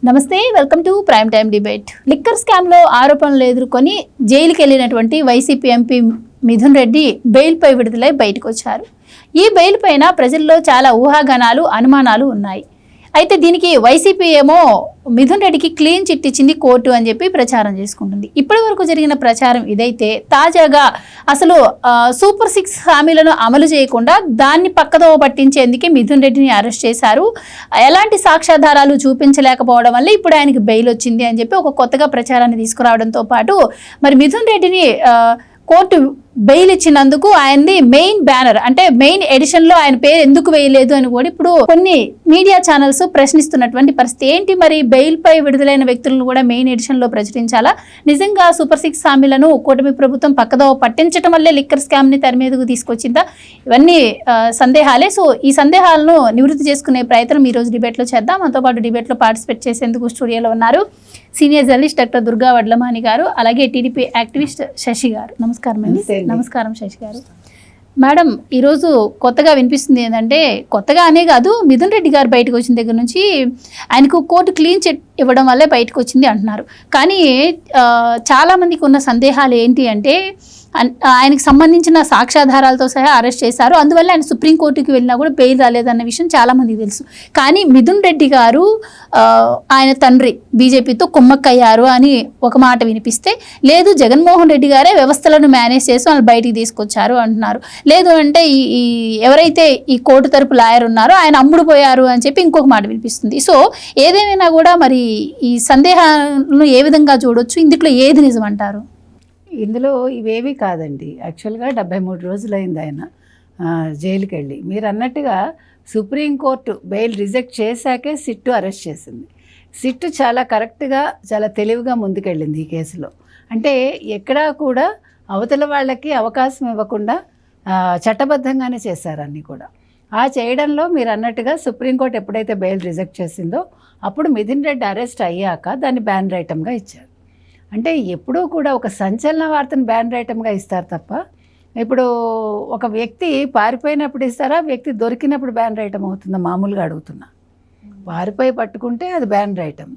నమస్తే welcome to prime time debate. Liquor scam లో ఆరోపణలు ఎదుర్కొని జైలుకి వెళ్ళినటువంటి వైసీపీ ఎంపీ మిథున్ రెడ్డి బెయిల్ పై విడుదలై బయటకు వచ్చారు. ఈ బెయిల్ పైన ప్రజల్లో చాలా ఊహాగానాలు అనుమానాలు ఉన్నాయి. అయితే దీనికి వైసీపీ ఏమో మిథున్ రెడ్డికి క్లీన్ చిట్ ఇచ్చింది కోర్టు అని చెప్పి ప్రచారం చేసుకుంటుంది. ఇప్పటి వరకు జరిగిన ప్రచారం ఇదైతే తాజాగా అసలు సూపర్ 6 హామీలను అమలు చేయకుండా దాన్ని పక్కదో పట్టించేందుకే మిథున్ రెడ్డిని అరెస్ట్ చేశారు. ఎలాంటి సాక్ష్యాధారాలు చూపించలేకపోవడం వల్ల ఇప్పుడు ఆయనకి బెయిల్ వచ్చింది అని చెప్పి ఒక కొత్తగా ప్రచారాన్ని తీసుకురావడంతో పాటు మరి మిథున్ రెడ్డిని కోర్టు బెయిల్ ఇచ్చినందుకు ఆయనది మెయిన్ బ్యానర్ అంటే మెయిన్ ఎడిషన్ లో ఆయన పేరు ఎందుకు వేయలేదు అని కూడా ఇప్పుడు కొన్ని మీడియా ఛానల్స్ ప్రశ్నిస్తున్నటువంటి పరిస్థితి. ఏంటి మరి బెయిల్ పై విడుదలైన వ్యక్తులను కూడా మెయిన్ ఎడిషన్ లో ప్రచురించాలా? నిజంగా సూపర్ 6 హామీలను కూటమి ప్రభుత్వం పక్కదో పట్టించడం వల్లే లిక్కర్ స్కామ్ ని తెర మీదకు తీసుకొచ్చిందా? ఇవన్నీ సందేహాలే. సో ఈ సందేహాలను నివృత్తి చేసుకునే ప్రయత్నం ఈ రోజు డిబేట్ లో చేద్దాం. మనతో పాటు డిబేట్ లో పార్టిసిపేట్ చేసేందుకు స్టూడియోలో ఉన్నారు senior journalist doctor Durga Vadlamani గారు, అలాగే టీడీపీ యాక్టివిస్ట్ శశి గారు. నమస్కారం అండి. నమస్కారం శశి గారు. మేడం, ఈరోజు కొత్తగా వినిపిస్తుంది ఏంటంటే, కొత్తగా అనే కాదు, మిథున్ రెడ్డి గారు బయటకు వచ్చిన దగ్గర నుంచి ఆయనకు కోర్టు క్లీన్ చిట్ ఇవ్వడం వల్లే బయటకు వచ్చింది అంటున్నారు. కానీ చాలామందికి ఉన్న సందేహాలు ఏంటి అంటే, ఆయనకు సంబంధించిన సాక్ష్యాధారాలతో సహా అరెస్ట్ చేశారు, అందువల్ల ఆయన సుప్రీంకోర్టుకి వెళ్ళినా కూడా బెయిల్ రాలేదన్న విషయం చాలామందికి తెలుసు. కానీ మిథున్ రెడ్డి గారు ఆయన తండ్రి బీజేపీతో కుమ్మక్కయ్యారు అని ఒక మాట వినిపిస్తే, లేదు జగన్మోహన్ రెడ్డి గారే వ్యవస్థలను మేనేజ్ చేసి వాళ్ళు బయటికి తీసుకొచ్చారు అంటున్నారు. లేదు అంటే ఈ ఎవరైతే ఈ కోర్టు తరపు లాయర్ ఉన్నారో ఆయన అమ్ముడు పోయారు అని చెప్పి ఇంకొక మాట వినిపిస్తుంది. సో ఏదేమైనా కూడా మరి ఈ సందేహాలను ఏ విధంగా చూడొచ్చు? ఇందులో ఏది నిజం అంటారు? ఇందులో ఇవేవి కాదండి. యాక్చువల్గా 73 రోజులైంది ఆయన జైలుకి వెళ్ళి. మీరు అన్నట్టుగా సుప్రీంకోర్టు బెయిల్ రిజెక్ట్ చేశాకే సిట్టు అరెస్ట్ చేసింది. సిట్టు చాలా కరెక్ట్గా చాలా తెలివిగా ముందుకెళ్ళింది ఈ కేసులో. అంటే ఎక్కడా కూడా అవతల వాళ్ళకి అవకాశం ఇవ్వకుండా చట్టబద్ధంగానే చేశారు అన్నీ కూడా. ఆ చేయడంలో మీరు అన్నట్టుగా సుప్రీంకోర్టు ఎప్పుడైతే బెయిల్ రిజెక్ట్ చేసిందో అప్పుడు మిథున్ రెడ్డి అరెస్ట్ అయ్యాక దాన్ని బ్యాన్ ఐటమ్గా ఇచ్చారు. అంటే ఎప్పుడూ కూడా ఒక సంచలన వార్తను బ్యాన్ ఐటమ్గా ఇస్తారు తప్ప, ఇప్పుడు ఒక వ్యక్తి పారిపోయినప్పుడు ఇస్తారా, వ్యక్తి దొరికినప్పుడు బ్యాన్ ఐటమ్ అవుతుందా? మామూలుగా అడుగుతున్నా. పారిపోయి పట్టుకుంటే అది బ్యాన్ ఐటమ్.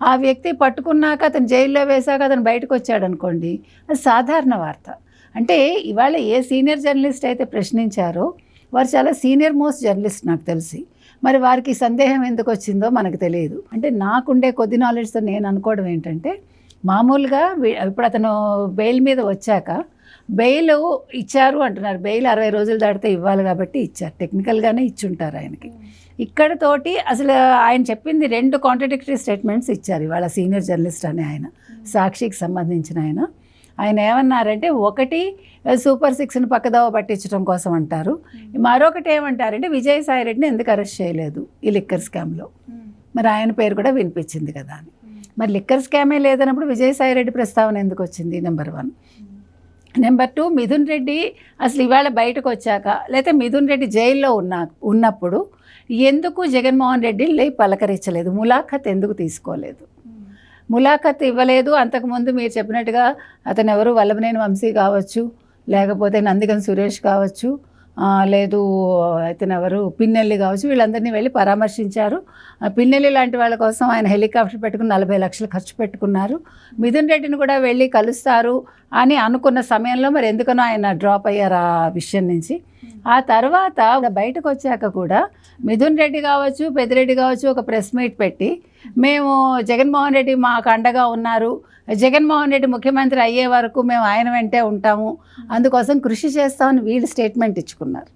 ఆ వ్యక్తి పట్టుకున్నాక అతను జైల్లో వేశాక అతను బయటకు వచ్చాడు అనుకోండి, అది సాధారణ వార్త. అంటే ఇవాళ ఏ సీనియర్ జర్నలిస్ట్ అయితే ప్రశ్నించారో వారు చాలా సీనియర్ మోస్ట్ జర్నలిస్ట్ నాకు తెలిసి. మరి వారికి సందేహం ఎందుకు వచ్చిందో మనకు తెలియదు. అంటే నాకుండే కొద్ది నాలెడ్జ్తో నేను అనుకోవడం ఏంటంటే, మామూలుగా ఇప్పుడు అతను బెయిల్ మీద వచ్చాక బెయిల్ ఇచ్చారు అంటున్నారు. బెయిల్ 60 రోజులు దాటితే ఇవ్వాలి కాబట్టి ఇచ్చారు, టెక్నికల్గానే ఇచ్చుంటారు ఆయనకి. ఇక్కడతోటి అసలు ఆయన చెప్పింది 2 కాంట్రడిక్టరీ స్టేట్మెంట్స్ ఇచ్చారు ఇవాళ సీనియర్ జర్నలిస్ట్ అనే ఆయన, సాక్షికి సంబంధించిన ఆయన ఏమన్నారంటే, ఒకటి సూపర్ 6ని పక్కదోవ పట్టించడం కోసం అంటారు, మరొకటి ఏమంటారంటే విజయసాయి రెడ్డిని ఎందుకు అరెస్ట్ చేయలేదు ఈ లిక్కర్ స్కామ్లో. మరి ఆయన పేరు కూడా వినిపించింది కదా అని. మరి లిక్కర్ స్కామే లేదన్నప్పుడు విజయసాయి రెడ్డి ప్రస్తావన ఎందుకు వచ్చింది? నెంబర్ 1. నెంబర్ 2, మిథున్ రెడ్డి అసలు ఇవాళ బయటకు వచ్చాక, లేకపోతే మిథున్ రెడ్డి జైల్లో ఉన్నప్పుడు ఎందుకు జగన్మోహన్ రెడ్డి పలకరించలేదు? ములాఖత్ ఎందుకు తీసుకోలేదు? ములాఖత్ ఇవ్వలేదు. అంతకుముందు మీరు చెప్పినట్టుగా అతను ఎవరు, వల్లభనేని వంశీ కావచ్చు, లేకపోతే నందిగం సురేష్ కావచ్చు, లేదు అతను ఎవరు పిన్నెల్లి కావచ్చు, వీళ్ళందరినీ వెళ్ళి పరామర్శించారు. పిన్నెల్లి లాంటి వాళ్ళ కోసం ఆయన హెలికాప్టర్ పెట్టుకుని 40 లక్షలు ఖర్చు పెట్టుకున్నారు. మిథున్ రెడ్డిని కూడా వెళ్ళి కలుస్తారు అని అనుకున్న సమయంలో మరి ఎందుకనో ఆయన డ్రాప్ అయ్యారు ఆ విషయం నుంచి. ఆ తర్వాత బయటకు వచ్చాక కూడా మిథున్ రెడ్డి కావచ్చు, పెద్దిరెడ్డి కావచ్చు ఒక ప్రెస్ మీట్ పెట్టి, మేము జగన్మోహన్ రెడ్డి మాకు అండగా ఉన్నారు, జగన్మోహన్ రెడ్డి ముఖ్యమంత్రి అయ్యే వరకు మేము ఆయన వెంటే ఉంటాము, అందుకోసం కృషి చేస్తామని వీళ్ళు స్టేట్మెంట్ ఇచ్చుకున్నారు.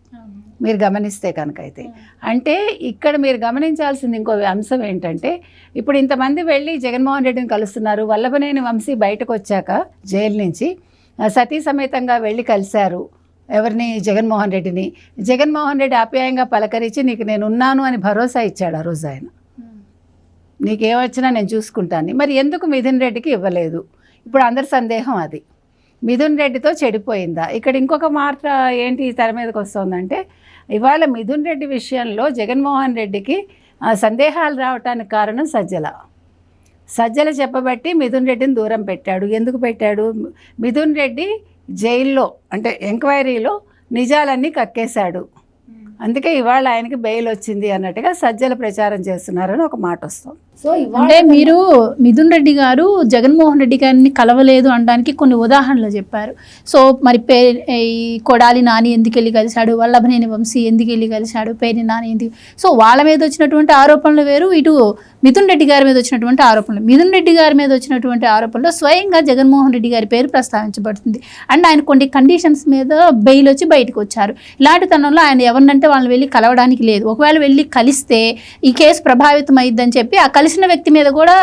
మీరు గమనిస్తే కనుక అయితే, అంటే ఇక్కడ మీరు గమనించాల్సింది ఇంకో అంశం ఏంటంటే, ఇప్పుడు ఇంతమంది వెళ్ళి జగన్మోహన్ రెడ్డిని కలుస్తున్నారు. వల్లభనేని వంశీ బయటకు వచ్చాక జైలు నుంచి సతీ సమేతంగా వెళ్ళి కలిశారు ఎవరిని? జగన్మోహన్ రెడ్డిని. జగన్మోహన్ రెడ్డి ఆప్యాయంగా పలకరించి నీకు నేను ఉన్నాను అని భరోసా ఇచ్చాడు ఆ రోజు ఆయన, నీకేమొచ్చినా నేను చూసుకుంటాను. మరి ఎందుకు మిథున్ రెడ్డికి ఇవ్వలేదు? ఇప్పుడు అందరి సందేహం అది, మిథున్ రెడ్డితో చెడిపోయిందా? ఇక్కడ ఇంకొక మాట ఏంటి తెర మీదకి వస్తుందంటే, ఇవాళ మిథున్ రెడ్డి విషయంలో జగన్మోహన్ రెడ్డికి సందేహాలు రావడానికి కారణం సజ్జల చెప్పబట్టి మిథున్ రెడ్డిని దూరం పెట్టాడు. ఎందుకు పెట్టాడు? మిథున్ రెడ్డి జైల్లో అంటే ఎంక్వైరీలో నిజాలన్నీ కక్కేశాడు, అందుకే ఇవాళ ఆయనకి బెయిల్ వచ్చింది అన్నట్టుగా సజ్జల ప్రచారం చేస్తున్నారని ఒక మాట వస్తుంది. సో అంటే మీరు మిథున్ రెడ్డి గారు జగన్మోహన్ రెడ్డి గారిని కలవలేదు అనడానికి కొన్ని ఉదాహరణలు చెప్పారు. సో మరి ఈ కొడాలి నాని ఎందుకు వెళ్ళి కలిశాడు, వల్లభనేని వంశీ ఎందుకు వెళ్ళి కలిశాడు, పేర్ని నాని ఎందుకు, సో వాళ్ళ మీద వచ్చినటువంటి ఆరోపణలు వేరు, ఇటు మిథున్ రెడ్డి గారి మీద వచ్చినటువంటి ఆరోపణలు. మిథున్ రెడ్డి గారి మీద వచ్చినటువంటి ఆరోపణలో స్వయంగా జగన్మోహన్ రెడ్డి గారి పేరు ప్రస్తావించబడుతుంది. అండ్ ఆయన కొన్ని కండిషన్స్ మీద బెయిల్ వచ్చి బయటకు వచ్చారు. ఇలాంటి తనంలో ఆయన ఎవరినంటే వాళ్ళని వెళ్ళి కలవడానికి లేదు. ఒకవేళ వెళ్ళి కలిస్తే ఈ కేసు ప్రభావితం అయ్యిద్దని చెప్పి ఆ కలిసిన వ్యక్తి మీద కూడా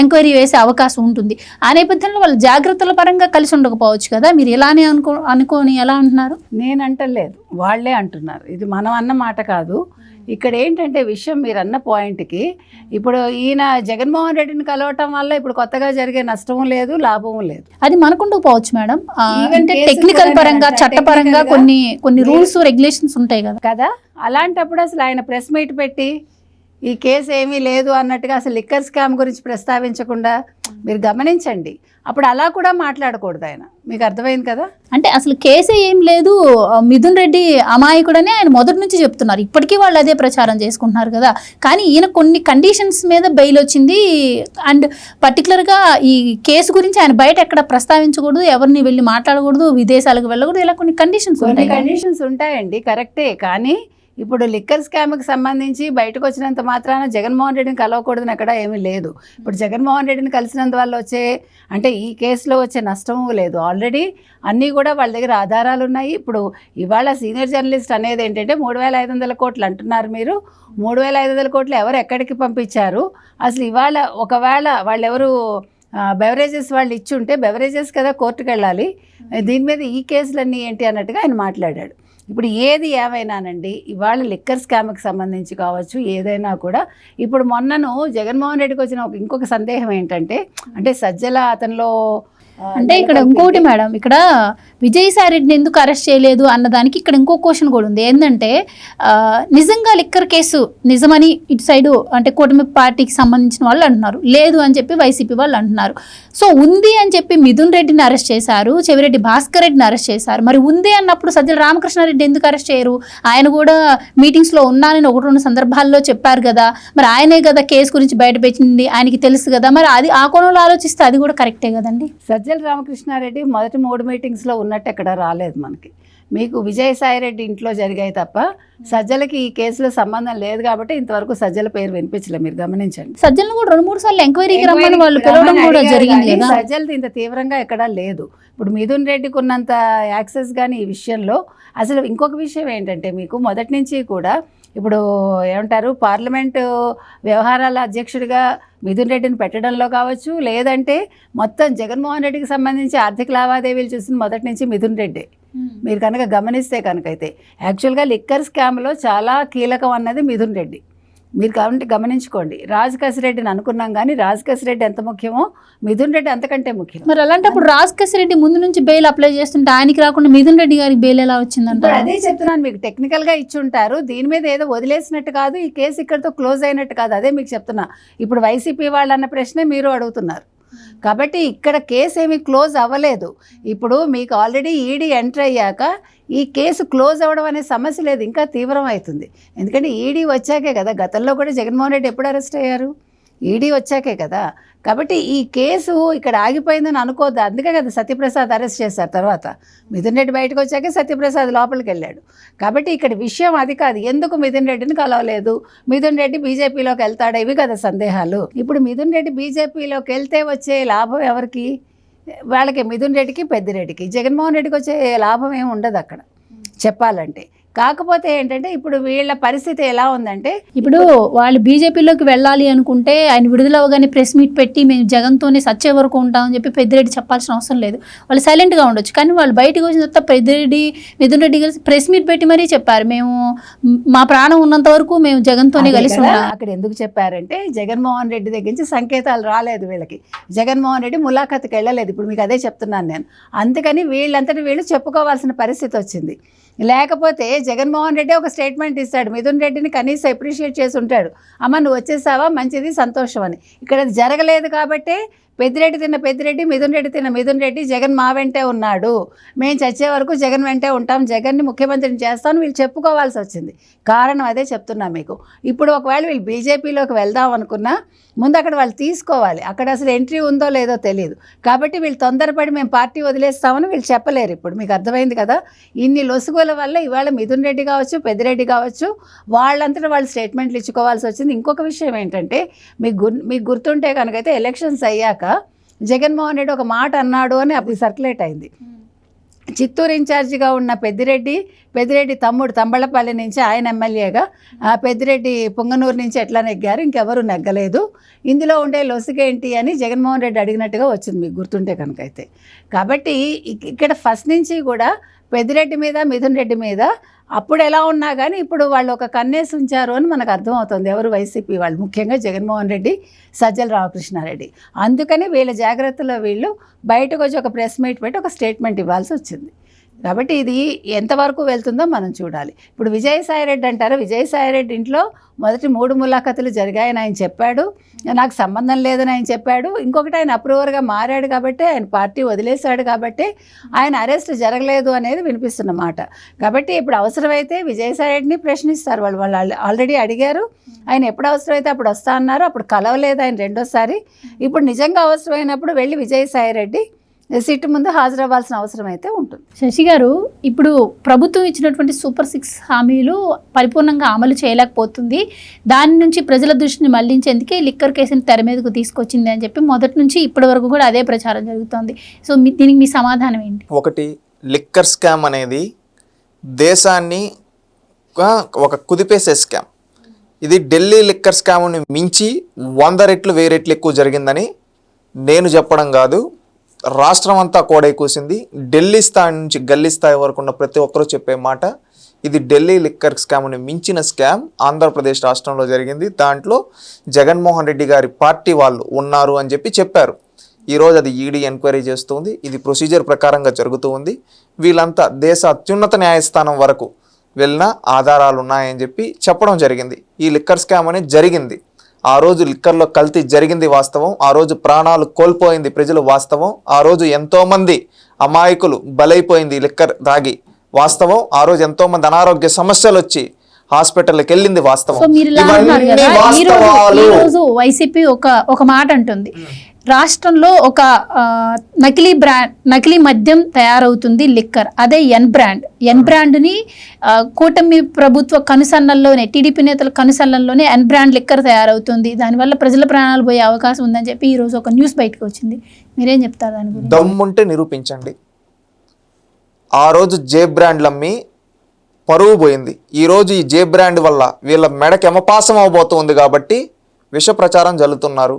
ఎంక్వైరీ వేసే అవకాశం ఉంటుంది. ఆ నేపథ్యంలో వాళ్ళు జాగ్రత్తల పరంగా కలిసి ఉండకపోవచ్చు కదా, మీరు ఇలానే అనుకోని ఎలా అంటున్నారు? నేను అంటలేదు, వాళ్ళే అంటున్నారు. ఇది మనం అన్న మాట కాదు. ఇక్కడ ఏంటంటే విషయం, మీరు అన్న పాయింట్కి ఇప్పుడు ఈయన జగన్మోహన్ రెడ్డిని కలవటం వల్ల ఇప్పుడు కొత్తగా జరిగే నష్టం లేదు, లాభం లేదు. అది మనకుండకపోవచ్చు మేడం. అంటే టెక్నికల్ పరంగా, చట్టపరంగా కొన్ని రూల్స్ రెగ్యులేషన్స్ ఉంటాయి కదా కదా అలాంటప్పుడు అసలు ఆయన ప్రెస్ మీట్ పెట్టి ఈ కేసు ఏమీ లేదు అన్నట్టుగా అసలు లిక్కర్ స్కామ్ గురించి ప్రస్తావించకుండా మీరు గమనించండి. అప్పుడు అలా కూడా మాట్లాడకూడదు ఆయన. మీకు అర్థమైంది కదా? అంటే అసలు కేసే ఏం లేదు, మిథున్ రెడ్డి అమాయకుడని ఆయన మొదటి నుంచి చెప్తున్నారు. ఇప్పటికీ వాళ్ళు అదే ప్రచారం చేసుకుంటున్నారు కదా. కానీ ఈయన కొన్ని కండిషన్స్ మీద బెయిల్ వచ్చింది. అండ్ పర్టికులర్గా ఈ కేసు గురించి ఆయన బయట ఎక్కడ ప్రస్తావించకూడదు, ఎవరిని వెళ్ళి మాట్లాడకూడదు, విదేశాలకు వెళ్ళకూడదు, ఇలా కొన్ని కండిషన్స్ ఉంటాయండి. కరెక్టే. కానీ ఇప్పుడు లిక్కర్ స్కామ్కి సంబంధించి బయటకు వచ్చినంత మాత్రాన జగన్మోహన్ రెడ్డిని కలవకూడదని ఎక్కడ ఏమీ లేదు. ఇప్పుడు జగన్మోహన్ రెడ్డిని కలిసినంత వల్ల వచ్చే, అంటే ఈ కేసులో వచ్చే నష్టము లేదు. ఆల్రెడీ అన్నీ కూడా వాళ్ళ దగ్గర ఆధారాలు ఉన్నాయి. ఇప్పుడు ఇవాళ సీనియర్ జర్నలిస్ట్ అనేది ఏంటంటే 3,500 కోట్లు అంటున్నారు మీరు. 3,500 కోట్లు ఎవరు ఎక్కడికి పంపించారు అసలు? ఇవాళ ఒకవేళ వాళ్ళెవరు బెవరేజెస్ వాళ్ళు ఇచ్చుంటే బెవరేజెస్ కదా కోర్టుకు వెళ్ళాలి. దీని మీద ఈ కేసులన్నీ ఏంటి అన్నట్టుగా ఆయన మాట్లాడాడు. ఇప్పుడు ఏది ఏమైనానండి, ఇవాళ లిక్కర్ స్కామ్కి సంబంధించి కావచ్చు, ఏదైనా కూడా ఇప్పుడు మొన్నను జగన్మోహన్ రెడ్డికి వచ్చిన ఇంకొక సందేహం ఏంటంటే, అంటే సజ్జల అతనిలో అంటే ఇక్కడ ఇంకోటి మేడం, ఇక్కడ విజయసాయి రెడ్డిని ఎందుకు అరెస్ట్ చేయలేదు అన్నదానికి ఇక్కడ ఇంకో క్వశ్చన్ కూడా ఉంది. ఏంటంటే నిజంగా లిక్కర్ కేసు నిజమని ఇటు సైడు అంటే కూటమి పార్టీకి సంబంధించిన వాళ్ళు అంటున్నారు, లేదు అని చెప్పి వైసీపీ వాళ్ళు అంటున్నారు. సో ఉంది అని చెప్పి మిథున్ రెడ్డిని అరెస్ట్ చేశారు, చెవిరెడ్డి భాస్కర్ రెడ్డిని అరెస్ట్ చేశారు. మరి ఉంది అన్నప్పుడు సజ్జల రామకృష్ణారెడ్డి ఎందుకు అరెస్ట్ చేయరు? ఆయన కూడా మీటింగ్స్లో ఉన్నానని 1-2 సందర్భాల్లో చెప్పారు కదా. మరి ఆయనే కదా కేసు గురించి బయటపెట్టింది, ఆయనకి తెలుసు కదా. మరి అది ఆ కోణంలో ఆలోచిస్తే అది కూడా కరెక్టే కదండి. సజ్జల రామకృష్ణారెడ్డి మొదటి 3 మీటింగ్స్లో ఉన్నట్టు ఎక్కడ రాలేదు మనకి. మీకు విజయసాయి రెడ్డి ఇంట్లో జరిగాయి తప్ప సజ్జలకి ఈ కేసులో సంబంధం లేదు కాబట్టి ఇంతవరకు సజ్జల పేరు వినిపించలేదు. మీరు గమనించండి. సజ్జలను కూడా 2-3 సార్లు ఎంక్వైరీకి రమ్మని వాళ్ళు పిలవడం కూడా జరిగింది కదా. సజ్జలది ఇంత తీవ్రంగా ఎక్కడా లేదు. ఇప్పుడు మిథున్ రెడ్డికి ఉన్నంత యాక్సెస్ కానీ ఈ విషయంలో. అసలు ఇంకొక విషయం ఏంటంటే, మీకు మొదటి నుంచి కూడా ఇప్పుడు ఏమంటారు, పార్లమెంటు వ్యవహారాల అధ్యక్షుడిగా మిథున్ రెడ్డిని పెట్టడంలో కావచ్చు, లేదంటే మొత్తం జగన్మోహన్ రెడ్డికి సంబంధించి ఆర్థిక లావాదేవీలు చూసిన మొదటి నుంచి మిథున్ రెడ్డి. మీరు కనుక గమనిస్తే కనుకైతే యాక్చువల్గా లిక్కర్ స్కామ్లో చాలా కీలకం అన్నది మిథున్ రెడ్డి. మీరు కాబట్టి గమనించుకోండి. రాజ్ కసిరెడ్డిని అనుకున్నాం కానీ రాజ్ కసిరెడ్డి ఎంత ముఖ్యమో మిథున్ రెడ్డి అంతకంటే ముఖ్యం. మరి అలాంటప్పుడు రాజ్ కసిరెడ్డి ముందు నుంచి బెయిల్ అప్లై చేస్తుంటే ఆయనకి రాకుండా మిథున్ రెడ్డి గారికి బెయిల్ ఎలా వచ్చిందంటే? అదే చెప్తున్నాను, మీకు టెక్నికల్గా ఇచ్చి ఉంటారు. దీని మీద ఏదో వదిలేసినట్టు కాదు, ఈ కేసు ఇక్కడితో క్లోజ్ అయినట్టు కాదు. అదే మీకు చెప్తున్నా. ఇప్పుడు వైసీపీ వాళ్ళు అన్న ప్రశ్నే మీరు అడుగుతున్నారు కాబట్టి ఇక్కడ కేసు ఏమీ క్లోజ్ అవ్వలేదు. ఇప్పుడు మీకు ఆల్రెడీ ఈడీ ఎంటర్ అయ్యాక ఈ కేసు క్లోజ్ అవ్వడం అనే సమస్య లేదు, ఇంకా తీవ్రం అవుతుంది. ఎందుకంటే ఈడీ వచ్చాకే కదా. గతంలో కూడా జగన్మోహన్ రెడ్డి ఎప్పుడు అరెస్ట్ అయ్యారు? ఈడీ వచ్చాకే కదా. కాబట్టి ఈ కేసు ఇక్కడ ఆగిపోయిందని అనుకోద్దు. అందుకే కదా సత్యప్రసాద్ అరెస్ట్ చేశారు. తర్వాత మిథున్ రెడ్డి బయటకు వచ్చాకే సత్యప్రసాద్ లోపలికి వెళ్ళాడు. కాబట్టి ఇక్కడ విషయం అది కాదు, ఎందుకు మిథున్ రెడ్డిని కలవలేదు, మిథున్ రెడ్డి బీజేపీలోకి వెళ్తాడా, ఇవి కదా సందేహాలు. ఇప్పుడు మిథున్ రెడ్డి బీజేపీలోకి వెళ్తే వచ్చే లాభం ఎవరికి? వాళ్ళకి, మిథున్ రెడ్డికి, పెద్దిరెడ్డికి. జగన్మోహన్ రెడ్డికి వచ్చే లాభం ఏమి ఉండదు అక్కడ చెప్పాలంటే. కాకపోతే ఏంటంటే ఇప్పుడు వీళ్ళ పరిస్థితి ఎలా ఉందంటే, ఇప్పుడు వాళ్ళు బీజేపీలోకి వెళ్ళాలి అనుకుంటే ఆయన విడుదలవగానే ప్రెస్ మీట్ పెట్టి మేము జగన్తోనే సచ్చే వరకు ఉంటామని చెప్పి పెద్దిరెడ్డి చెప్పాల్సిన అవసరం లేదు. వాళ్ళు సైలెంట్గా ఉండొచ్చు. కానీ వాళ్ళు బయటకు వచ్చిన తర్వాత పెద్దిరెడ్డి, మిథున్ రెడ్డి కలిసి ప్రెస్ మీట్ పెట్టి మరీ చెప్పారు, మేము మా ప్రాణం ఉన్నంత వరకు మేము జగన్తోనే కలిసి ఉంటాం. అక్కడ ఎందుకు చెప్పారంటే జగన్మోహన్ రెడ్డి దగ్గర నుంచి సంకేతాలు రాలేదు వీళ్ళకి. జగన్మోహన్ రెడ్డి ములాఖత్కి వెళ్ళలేదు. ఇప్పుడు మీకు అదే చెప్తున్నాను నేను. అందుకని వీళ్ళంతటి వీళ్ళు చెప్పుకోవాల్సిన పరిస్థితి వచ్చింది. లేకపోతే జగన్మోహన్ రెడ్డి ఒక స్టేట్మెంట్ ఇస్తాడు, మిథున్ రెడ్డిని కనీసం అప్రిషియేట్ చేసి ఉంటాడు, అమ్మ నువ్వు వచ్చేసావా మంచిది సంతోషం అని. ఇక్కడ అది జరగలేదు కాబట్టి పెద్దిరెడ్డి తిన్న పెద్దిరెడ్డి, మిథున్ రెడ్డి తిన్న మిథున్ రెడ్డి, జగన్ మా వెంటే ఉన్నాడు, మేము చచ్చే వరకు జగన్ వెంటే ఉంటాం, జగన్ని ముఖ్యమంత్రిని చేస్తామని వీళ్ళు చెప్పుకోవాల్సి వచ్చింది. కారణం అదే చెప్తున్నా మీకు. ఇప్పుడు ఒకవేళ వీళ్ళు బీజేపీలోకి వెళ్దాం అనుకున్నా ముందు అక్కడ వాళ్ళు తీసుకోవాలి, అక్కడ అసలు ఎంట్రీ ఉందో లేదో తెలియదు. కాబట్టి వీళ్ళు తొందరపడి మేము పార్టీ వదిలేస్తామని వీళ్ళు చెప్పలేరు. ఇప్పుడు మీకు అర్థమైంది కదా. ఇన్ని లొసుగుల వల్ల ఇవాళ మిథున్ రెడ్డి కావచ్చు, పెద్దిరెడ్డి కావచ్చు, వాళ్ళంతటా వాళ్ళు స్టేట్మెంట్లు ఇచ్చుకోవాల్సి వచ్చింది. ఇంకొక విషయం ఏంటంటే మీకు గుర్తుంటే కనుకైతే ఎలక్షన్స్ అయ్యాక జగన్మోహన్ రెడ్డి ఒక మాట అన్నాడు అని అప్పుడు సర్క్యులేట్ అయింది. చిత్తూరు ఇన్ఛార్జిగా ఉన్న పెద్దిరెడ్డి తమ్ముడు తంబళ్ళపల్లి నుంచి ఆయన ఎమ్మెల్యేగా, పెద్దిరెడ్డి పుంగనూరు నుంచి ఎట్లా నెగ్గారు, ఇంకెవరు నెగ్గలేదు, ఇందులో ఉండే లొసుగేంటి అని జగన్మోహన్ రెడ్డి అడిగినట్టుగా వచ్చింది మీకు గుర్తుంటే కనుకైతే. కాబట్టి ఇక్కడ ఫస్ట్ నుంచి కూడా పెద్దిరెడ్డి మీద మిథున్ రెడ్డి మీద అప్పుడు ఎలా ఉన్నా కానీ ఇప్పుడు వాళ్ళు ఒక కన్నేసి ఉంచారు అని మనకు అర్థమవుతుంది. ఎవరు వైసీపీ వాళ్ళు, ముఖ్యంగా జగన్మోహన్ రెడ్డి, సజ్జల రామకృష్ణారెడ్డి. అందుకని వీళ్ళ జాగ్రత్తలో వీళ్ళు బయటకు వచ్చి ఒక ప్రెస్ మీట్ పెట్టి ఒక స్టేట్మెంట్ ఇవ్వాల్సి వచ్చింది. కాబట్టి ఇది ఎంతవరకు వెళ్తుందో మనం చూడాలి. ఇప్పుడు విజయసాయిరెడ్డి అంటారు, విజయసాయిరెడ్డి ఇంట్లో మొదటి 3 ములాఖతులు జరిగాయని ఆయన చెప్పాడు, నాకు సంబంధం లేదని ఆయన చెప్పాడు. ఇంకొకటి ఆయన అప్రూవర్గా మారాడు కాబట్టి, ఆయన పార్టీ వదిలేశాడు కాబట్టి ఆయన అరెస్ట్ జరగలేదు అనేది వినిపిస్తున్న మాట. కాబట్టి ఇప్పుడు అవసరమైతే విజయసాయిరెడ్డిని ప్రశ్నిస్తారు వాళ్ళు ఆల్రెడీ అడిగారు. ఆయన ఎప్పుడు అవసరమైతే అప్పుడు వస్తా అన్నారు, అప్పుడు కలవలేదు ఆయన రెండోసారి. ఇప్పుడు నిజంగా అవసరమైనప్పుడు వెళ్ళి విజయసాయిరెడ్డి సిట్ ముందు హాజరవ్వాల్సిన అవసరం అయితే ఉంటుంది. శశి గారు, ఇప్పుడు ప్రభుత్వం ఇచ్చినటువంటి సూపర్ 6 హామీలు పరిపూర్ణంగా అమలు చేయలేకపోతుంది, దాని నుంచి ప్రజల దృష్టిని మళ్లించేందుకే లిక్కర్ కేసుని తెర మీదకు తీసుకొచ్చింది అని చెప్పి మొదటి నుంచి ఇప్పటి వరకు కూడా అదే ప్రచారం జరుగుతోంది. సో దీనికి మీ సమాధానం ఏంటి? ఒకటి, లిక్కర్ స్కామ్ అనేది దేశాన్ని ఒక కుదిపేసే స్కామ్. ఇది ఢిల్లీ లిక్కర్ స్కామ్ని మించి 100 రెట్లు 1000 రెట్లు ఎక్కువ జరిగిందని నేను చెప్పడం కాదు, రాష్ట్రం అంతా కోడై కూసింది. ఢిల్లీ స్థాయి నుంచి గల్లీ స్థాయి వరకు ఉన్న ప్రతి ఒక్కరూ చెప్పే మాట, ఇది ఢిల్లీ లిక్కర్ స్కామ్ని మించిన స్కామ్ ఆంధ్రప్రదేశ్ రాష్ట్రంలో జరిగింది. దాంట్లో జగన్మోహన్ రెడ్డి గారి పార్టీ వాళ్ళు ఉన్నారు అని చెప్పారు. ఈరోజు అది ఈడీ ఎంక్వైరీ చేస్తుంది, ఇది ప్రొసీజర్ ప్రకారంగా జరుగుతూ ఉంది. వీళ్ళంతా దేశ అత్యున్నత న్యాయస్థానం వరకు వెళ్ళిన ఆధారాలు ఉన్నాయని చెప్పడం జరిగింది. ఈ లిక్కర్ స్కామ్ అనేది జరిగింది. ఆ రోజు లిక్కర్లో కల్తీ జరిగింది వాస్తవం, ఆ రోజు ప్రాణాలు కోల్పోయింది ప్రజలు వాస్తవం, ఆ రోజు ఎంతోమంది అమాయకులు బలైపోయింది లిక్కర్ తాగి వాస్తవం, ఆ రోజు ఎంతోమంది అనారోగ్య సమస్యలు వచ్చి హాస్పిటల్కి వెళ్ళింది వాస్తవం. ఈరోజు వైసీపీ ఒక మాట అంటుంది, రాష్ట్రంలో ఒక నకిలీ మద్యం తయారవుతుంది లిక్కర్, అదే ఎన్ బ్రాండ్ని కూటమి ప్రభుత్వ కనుసన్నల్లోనే, టీడీపీ నేతల కనుసన్నల్లోనే ఎన్ బ్రాండ్ లిక్కర్ తయారవుతుంది, దానివల్ల ప్రజల ప్రాణాలు పోయే అవకాశం ఉందని చెప్పి ఈరోజు ఒక న్యూస్ బయటకు వచ్చింది. మీరేం చెప్తారు దాని గురించి? దమ్ముంటే నిరూపించండి. ఆ రోజు జే బ్రాండ్లు అమ్మి పరువు పోయింది. ఈరోజు ఈ జే బ్రాండ్ వల్ల వీళ్ళ మెడకి ఎమపాసం అవబోతుంది కాబట్టి విష ప్రచారం జల్లుతున్నారు.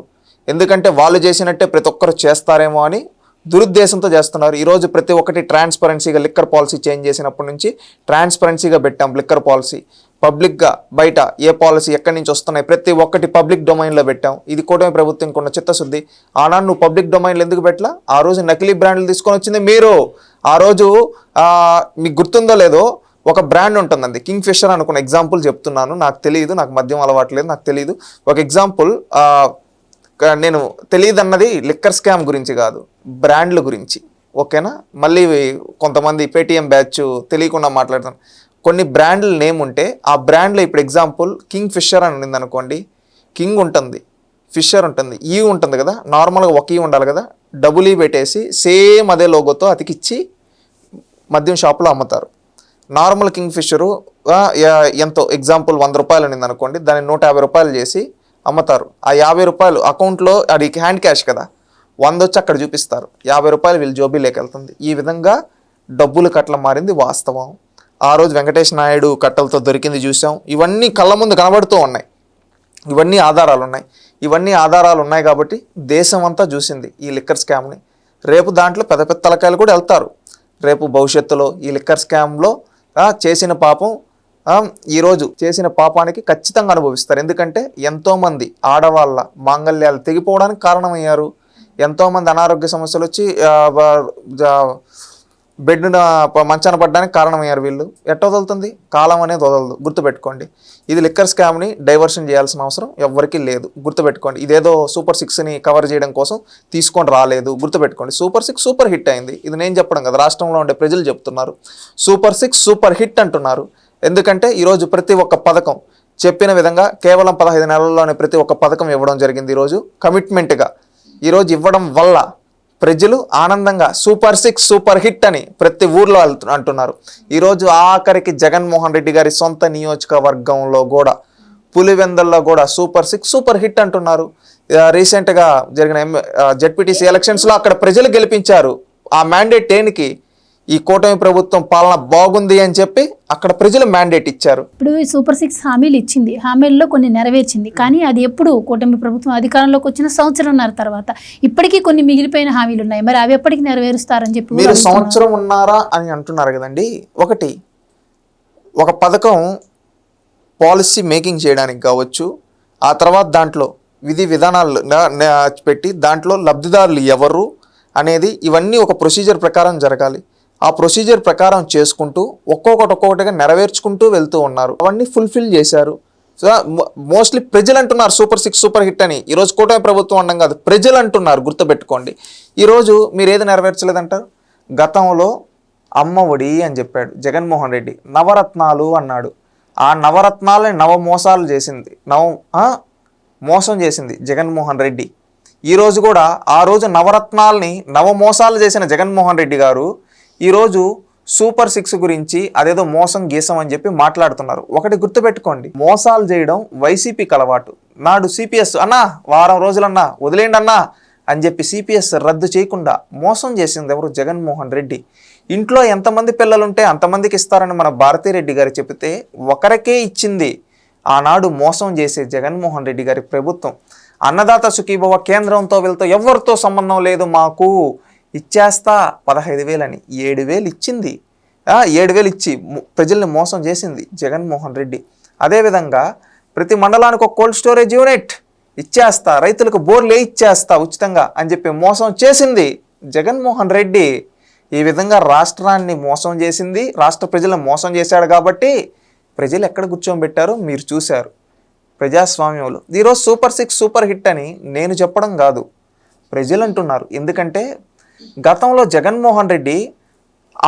ఎందుకంటే వాళ్ళు చేసినట్టే ప్రతి ఒక్కరు చేస్తారేమో అని దురుద్దేశంతో చేస్తున్నారు. ఈరోజు ప్రతి ఒక్కటి ట్రాన్స్పరెన్సీగా లిక్కర్ పాలసీ చేంజ్ చేసినప్పటి నుంచి ట్రాన్స్పరెన్సీగా పెట్టాం లిక్కర్ పాలసీ. పబ్లిక్గా బయట ఏ పాలసీ ఎక్కడి నుంచి వస్తున్నాయి ప్రతి ఒక్కటి పబ్లిక్ డొమైన్లో పెట్టాం. ఇది కూటమి ప్రభుత్వం కొన్న చిత్తశుద్ధి. ఆనాడు నువ్వు పబ్లిక్ డొమైన్లో ఎందుకు పెట్టలా? ఆ రోజు నకిలీ బ్రాండ్లు తీసుకొని వచ్చింది మీరు. ఆ రోజు మీకు గుర్తుందో లేదో, ఒక బ్రాండ్ ఉంటుందండి, కింగ్ ఫిషర్ అనుకున్న ఎగ్జాంపుల్ చెప్తున్నాను, నాకు తెలియదు, నాకు మద్యం అలవాట్లేదు, నాకు తెలియదు. ఒక ఎగ్జాంపుల్, నేను తెలియదు అన్నది లిక్కర్ స్కామ్ గురించి కాదు, బ్రాండ్ల గురించి, ఓకేనా? మళ్ళీ కొంతమంది పేటీఎం బ్యాచ్ తెలియకుండా మాట్లాడతాను. కొన్ని బ్రాండ్ల నేమ్ ఉంటే ఆ బ్రాండ్లో ఇప్పుడు ఎగ్జాంపుల్ కింగ్ ఫిషర్ అని ఉంది అనుకోండి, కింగ్ ఉంటుంది, ఫిషర్ ఉంటుంది, ఈ ఉంటుంది కదా, నార్మల్గా ఒక ఈ ఉండాలి కదా, డబుల్ ఈ పెట్టేసి సేమ్ అదే లోగోతో అతికిచ్చి మద్యం షాప్లో అమ్ముతారు. నార్మల్ కింగ్ ఫిషరు ఎంతో ఎగ్జాంపుల్ 100 రూపాయలు ఉంది అనుకోండి, దాన్ని 150 రూపాయలు చేసి అమ్ముతారు. ఆ 50 రూపాయలు అకౌంట్లో, అది హ్యాండ్ క్యాష్ కదా, 100 వచ్చి అక్కడ చూపిస్తారు, 50 రూపాయలు వీళ్ళు జోబీలోకి వెళ్తుంది. ఈ విధంగా డబ్బులు కట్ల మారింది వాస్తవం. ఆ రోజు వెంకటేష్ నాయుడు కట్టలతో దొరికింది చూసాం. ఇవన్నీ కళ్ళ ముందు కనబడుతూ ఉన్నాయి, ఇవన్నీ ఆధారాలు ఉన్నాయి. ఇవన్నీ ఆధారాలు ఉన్నాయి కాబట్టి దేశం అంతా చూసింది ఈ లిక్కర్ స్కామ్ని. రేపు దాంట్లో పెద్ద పెద్ద తలకాయలు కూడా వెళ్తారు. రేపు భవిష్యత్తులో ఈ లిక్కర్ స్కామ్లో చేసిన పాపం, ఈరోజు చేసిన పాపానికి ఖచ్చితంగా అనుభవిస్తారు. ఎందుకంటే ఎంతోమంది ఆడవాళ్ళ మాంగళ్యాలు తెగిపోవడానికి కారణమయ్యారు. ఎంతోమంది అనారోగ్య సమస్యలు వచ్చి బెడ్ మంచాన పడడానికి కారణమయ్యారు వీళ్ళు. ఎట్ట వదులుతుంది? కాలం అనేది వదలదు, గుర్తుపెట్టుకోండి. ఇది లిక్కర్ స్కామ్ని డైవర్షన్ చేయాల్సిన అవసరం ఎవ్వరికీ లేదు, గుర్తుపెట్టుకోండి. ఇదేదో సూపర్ 6ని కవర్ చేయడం కోసం తీసుకొని రాలేదు, గుర్తుపెట్టుకోండి. సూపర్ 6 సూపర్ హిట్ అయింది. ఇది నేను చెప్పడం కదా, రాష్ట్రంలో ఉండే ప్రజలు చెప్తున్నారు. సూపర్ 6 సూపర్ హిట్ అంటున్నారు. ఎందుకంటే ఈరోజు ప్రతి ఒక్క పథకం చెప్పిన విధంగా కేవలం 15 నెలల్లోనే ప్రతి ఒక్క పథకం ఇవ్వడం జరిగింది. ఈరోజు కమిట్మెంట్గా ఈరోజు ఇవ్వడం వల్ల ప్రజలు ఆనందంగా సూపర్ 6 సూపర్ హిట్ అని ప్రతి ఊర్లో అంటున్నారు. ఈరోజు ఆఖరికి జగన్మోహన్ రెడ్డి గారి సొంత నియోజకవర్గంలో కూడా పులివెందల్లో కూడా సూపర్ 6 సూపర్ హిట్ అంటున్నారు. రీసెంట్గా జరిగిన జెడ్పీటీసీ ఎలక్షన్స్లో అక్కడ ప్రజలు గెలిపించారు. ఆ మ్యాండేట్ దేనికి? ఈ కూటమి ప్రభుత్వం పాలన బాగుంది అని చెప్పి అక్కడ ప్రజలు మ్యాండేట్ ఇచ్చారు. ఇప్పుడు ఈ సూపర్ 6 హామీలు ఇచ్చింది, హామీల్లో కొన్ని నెరవేర్చింది. కానీ అది ఎప్పుడు కూటమి ప్రభుత్వం అధికారంలోకి వచ్చిన సంవత్సరంన్నర తర్వాత ఇప్పటికీ కొన్ని మిగిలిపోయిన హామీలు ఉన్నాయి. మరి అవి ఎప్పటికి నెరవేరుస్తారని చెప్పి మీరు సంవత్సరం ఉన్నారా అని అంటున్నారు కదండి. ఒకటి, ఒక పథకం పాలసీ మేకింగ్ చేయడానికి కావచ్చు, ఆ తర్వాత దాంట్లో విధి విధానాలు పెట్టి దాంట్లో లబ్ధిదారులు ఎవరు అనేది ఇవన్నీ ఒక ప్రొసీజర్ ప్రకారం జరగాలి. ఆ ప్రొసీజర్ ప్రకారం చేసుకుంటూ ఒక్కొక్కటిగా నెరవేర్చుకుంటూ వెళ్తూ ఉన్నారు. అవన్నీ ఫుల్ఫిల్ చేశారు. సో మోస్ట్లీ ప్రజలు అంటున్నారు సూపర్ 6 సూపర్ హిట్ అని. ఈరోజు కూటమి ప్రభుత్వం అనడం కాదు, ప్రజలు అంటున్నారు, గుర్తుపెట్టుకోండి. ఈరోజు మీరు ఏది నెరవేర్చలేదంటారు? గతంలో అమ్మ ఒడి అని చెప్పాడు జగన్మోహన్ రెడ్డి, నవరత్నాలు అన్నాడు. ఆ నవరత్నాలని మోసాలు చేసింది, మోసం చేసింది జగన్మోహన్ రెడ్డి. ఈరోజు కూడా ఆ రోజు నవరత్నాల్ని మోసాలు చేసిన జగన్మోహన్ రెడ్డి గారు ఈరోజు సూపర్ 6 గురించి అదేదో మోసం గీసం అని చెప్పి మాట్లాడుతున్నారు. ఒకటి గుర్తుపెట్టుకోండి, మోసాలు చేయడం వైసీపీకి అలవాటు. నాడు సిపిఎస్ అన్నా వారం రోజులన్నా వదిలేండి అన్నా అని చెప్పి సిపిఎస్ రద్దు చేయకుండా మోసం చేసింది ఎవరు? జగన్మోహన్ రెడ్డి. ఇంట్లో ఎంతమంది పిల్లలుంటే అంతమందికి ఇస్తారని మన భారతీరెడ్డి గారు చెబితే ఒకరికే ఇచ్చింది ఆనాడు మోసం చేసే జగన్మోహన్ రెడ్డి గారి ప్రభుత్వం. అన్నదాత సుఖీభవ కేంద్రంతో వెళ్తూ ఎవరితో సంబంధం లేదు, మాకు ఇచ్చేస్తా 15,000 అని 7,000 ఇచ్చింది. 7,000 ఇచ్చి ప్రజల్ని మోసం చేసింది జగన్మోహన్ రెడ్డి. అదేవిధంగా ప్రతి మండలానికి ఒక కోల్డ్ స్టోరేజ్ యూనిట్ ఇచ్చేస్తా, రైతులకు బోర్లే ఇచ్చేస్తా ఉచితంగా అని చెప్పి మోసం చేసింది జగన్మోహన్ రెడ్డి. ఈ విధంగా రాష్ట్రాన్ని మోసం చేసింది, రాష్ట్ర ప్రజలను మోసం చేశాడు. కాబట్టి ప్రజలు ఎక్కడ కూర్చోబెట్టారో మీరు చూశారు ప్రజాస్వామ్యంలో. ఈరోజు సూపర్ 6 సూపర్ హిట్ అని నేను చెప్పడం కాదు, ప్రజలు అంటున్నారు. ఎందుకంటే గతంలో జగన్మోహన్ రెడ్డి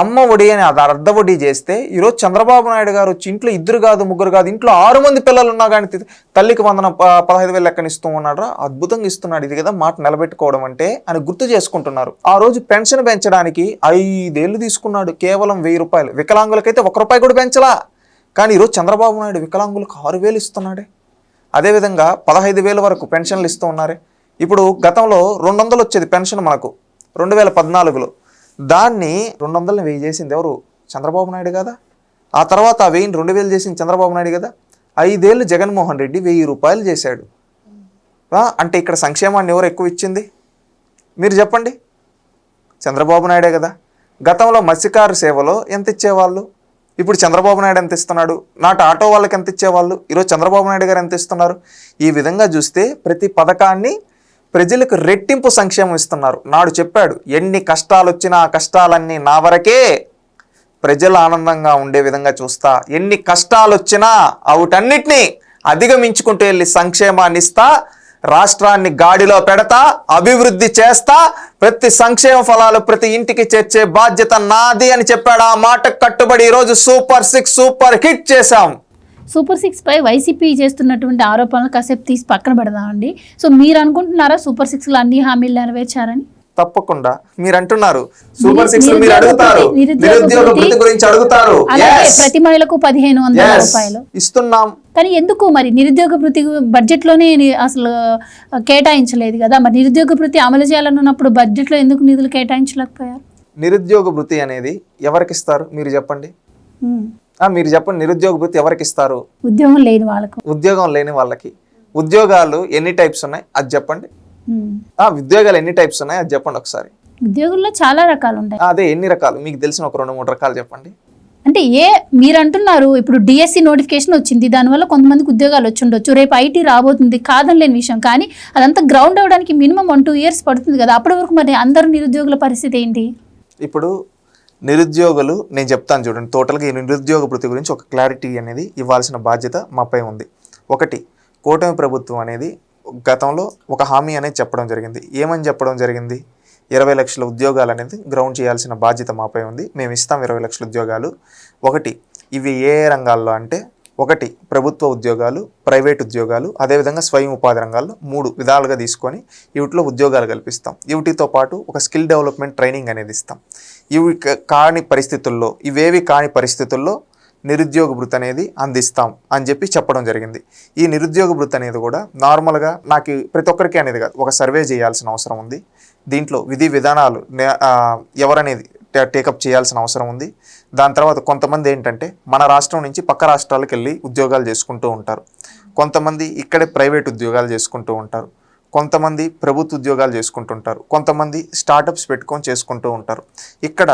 అమ్మ ఒడి అని అది అర్ధ ఒడి చేస్తే ఈరోజు చంద్రబాబు నాయుడు గారు వచ్చి ఇంట్లో 2 కాదు 3 కాదు ఇంట్లో 6 మంది పిల్లలు ఉన్నా కానీ తల్లికి వందనం 15,000 లెక్కన ఇస్తూ ఉన్నాడు. అద్భుతంగా ఇస్తున్నాడు. ఇది కదా మాట నిలబెట్టుకోవడం అంటే అని గుర్తు చేసుకుంటున్నారు. ఆ రోజు పెన్షన్ పెంచడానికి 5 ఏళ్ళు తీసుకున్నాడు, కేవలం 1,000 రూపాయలు. వికలాంగులకైతే 1 రూపాయి కూడా పెంచలా. కానీ ఈరోజు చంద్రబాబు నాయుడు వికలాంగులకు 6,000 ఇస్తున్నాడే. అదేవిధంగా 15,000 వరకు పెన్షన్లు ఇస్తూ ఉన్నారే. ఇప్పుడు గతంలో 200 వచ్చేది పెన్షన్ మనకు 2014లో, దాన్ని 200ని 1000 చేసింది ఎవరు? చంద్రబాబు నాయుడు కదా. ఆ తర్వాత ఆ 1000ని 2,000 చేసింది చంద్రబాబు నాయుడు కదా. 5 ఏళ్ళు జగన్మోహన్ రెడ్డి 1,000 రూపాయలు చేశాడు. అంటే ఇక్కడ సంక్షేమాన్ని ఎవరు ఎక్కువ ఇచ్చింది మీరు చెప్పండి? చంద్రబాబు నాయుడే కదా. గతంలో మత్స్యకారు సేవలో ఎంత ఇచ్చేవాళ్ళు, ఇప్పుడు చంద్రబాబు నాయుడు ఎంత ఇస్తున్నాడు? నాటి ఆటో వాళ్ళకి ఎంత ఇచ్చేవాళ్ళు, ఈరోజు చంద్రబాబు నాయుడు గారు ఎంత ఇస్తున్నారు? ఈ విధంగా చూస్తే ప్రతి పథకాన్ని ప్రజలకు రెట్టింపు సంక్షేమం ఇస్తున్నారు. నాడు చెప్పాడు, ఎన్ని కష్టాలు వచ్చినా ఆ కష్టాలన్నీ నా వరకే, ప్రజలు ఆనందంగా ఉండే విధంగా చూస్తా, ఎన్ని కష్టాలు వచ్చినా వాటన్నిటినీ అధిగమించుకుంటూ వెళ్ళి సంక్షేమాన్ని ఇస్తా, రాష్ట్రాన్ని గాడిలో పెడతా, అభివృద్ధి చేస్తా, ప్రతి సంక్షేమ ఫలాలు ప్రతి ఇంటికి చేర్చే బాధ్యత నాది అని చెప్పాడు. ఆ మాటకు కట్టుబడి ఈరోజు సూపర్ 6 సూపర్ హిట్ చేశాం. సూపర్ 6 పై వైసీపీ చేస్తున్నటువంటి ఆరోపణలు కాసేపు తీసి పక్కన పెడదామండి. సో మీరు అనుకుంటున్నారా సూపర్ 6లో అన్ని హామీలు నెరవేర్చారని? తప్పకుండా. మీరు అంటున్నారు సూపర్ 6 మీరు అడుగుతారు, నిరుద్యోగ భృతి గురించి అడుగుతారు. అలాగే ప్రతి మహిళకు 1,500 రూపాయలు ఇస్తున్నాం. కానీ ఎందుకు మరి నిరుద్యోగ భృతి బడ్జెట్లోనే అసలు కేటాయించలేదు కదా. మరి నిరుద్యోగ భృతి అమలు చేయాలన్నప్పుడు బడ్జెట్లో ఎందుకు నిధులు కేటాయించలేకపోయారు? నిరుద్యోగ భృతి అనేది ఎవరికి ఇస్తారు మీరు చెప్పండి? మీరు చెప్పండి, నిరుద్యోగ భృతి ఎవరికి ఇస్తారు? ఉద్యోగం లేని వాళ్ళకు. ఉద్యోగం లేని వాళ్ళకి. ఉద్యోగాలు ఎన్ని టైప్స్ ఉన్నాయి అది చెప్పండి. ఉద్యోగాలు ఎన్ని టైప్స్ ఉన్నాయి అది చెప్పండి ఒకసారి. ఉద్యోగుల్లో చాలా రకాలు ఉంటాయి. అదే ఎన్ని రకాలు మీకు తెలిసిన ఒక 2-3 రకాలు చెప్పండి. అంటే మీరు అంటున్నారు ఇప్పుడు డిఎస్సి నోటిఫికేషన్ వచ్చింది, దానివల్ల కొంతమందికి ఉద్యోగాలు వచ్చి ఉండొచ్చు, రేపు ఐటీ రాబోతుంది, కాదనలేని విషయం. కానీ అదంతా గ్రౌండ్ అవ్వడానికి మినిమం 1-2 ఇయర్స్ పడుతుంది కదా. అప్పటి వరకు మరి అందరు నిరుద్యోగుల పరిస్థితి ఏంటి? ఇప్పుడు నిరుద్యోగులు, నేను చెప్తాను చూడండి, టోటల్గా ఈ నిరుద్యోగ భృతి గురించి ఒక క్లారిటీ అనేది ఇవ్వాల్సిన బాధ్యత మాపై ఉంది. ఒకటి, కూటమి ప్రభుత్వం అనేది గతంలో ఒక హామీ అనేది చెప్పడం జరిగింది. ఏమని చెప్పడం జరిగింది? 20 లక్షల ఉద్యోగాలు అనేది గ్రౌండ్ చేయాల్సిన బాధ్యత మాపై ఉంది. మేము ఇస్తాం 20 లక్షల ఉద్యోగాలు. ఒకటి, ఇవి ఏ రంగాల్లో అంటే, ఒకటి ప్రభుత్వ ఉద్యోగాలు, ప్రైవేట్ ఉద్యోగాలు, అదేవిధంగా స్వయం ఉపాధి రంగాల్లో 3 విధాలుగా తీసుకొని వీటిలో ఉద్యోగాలు కల్పిస్తాం. వీటితో పాటు ఒక స్కిల్ డెవలప్మెంట్ ట్రైనింగ్ అనేది ఇస్తాం. ఇవేవి కాని పరిస్థితుల్లో నిరుద్యోగ భృతి అనేది అందిస్తాం అని చెప్పడం జరిగింది. ఈ నిరుద్యోగ భృతి అనేది కూడా నార్మల్గా నాకు ప్రతి ఒక్కరికి అనేది కాదు, ఒక సర్వే చేయాల్సిన అవసరం ఉంది. దీంట్లో విధి విధానాలు ఎవరనేది టేకప్ చేయాల్సిన అవసరం ఉంది. దాని తర్వాత కొంతమంది ఏంటంటే మన రాష్ట్రం నుంచి పక్క రాష్ట్రాలకు వెళ్ళి ఉద్యోగాలు చేసుకుంటూ ఉంటారు. కొంతమంది ఇక్కడే ప్రైవేట్ ఉద్యోగాలు చేసుకుంటూ ఉంటారు. కొంతమంది ప్రభుత్వ ఉద్యోగాలు చేసుకుంటుంటారు. కొంతమంది స్టార్టప్స్ పెట్టుకొని చేసుకుంటూ ఉంటారు. ఇక్కడ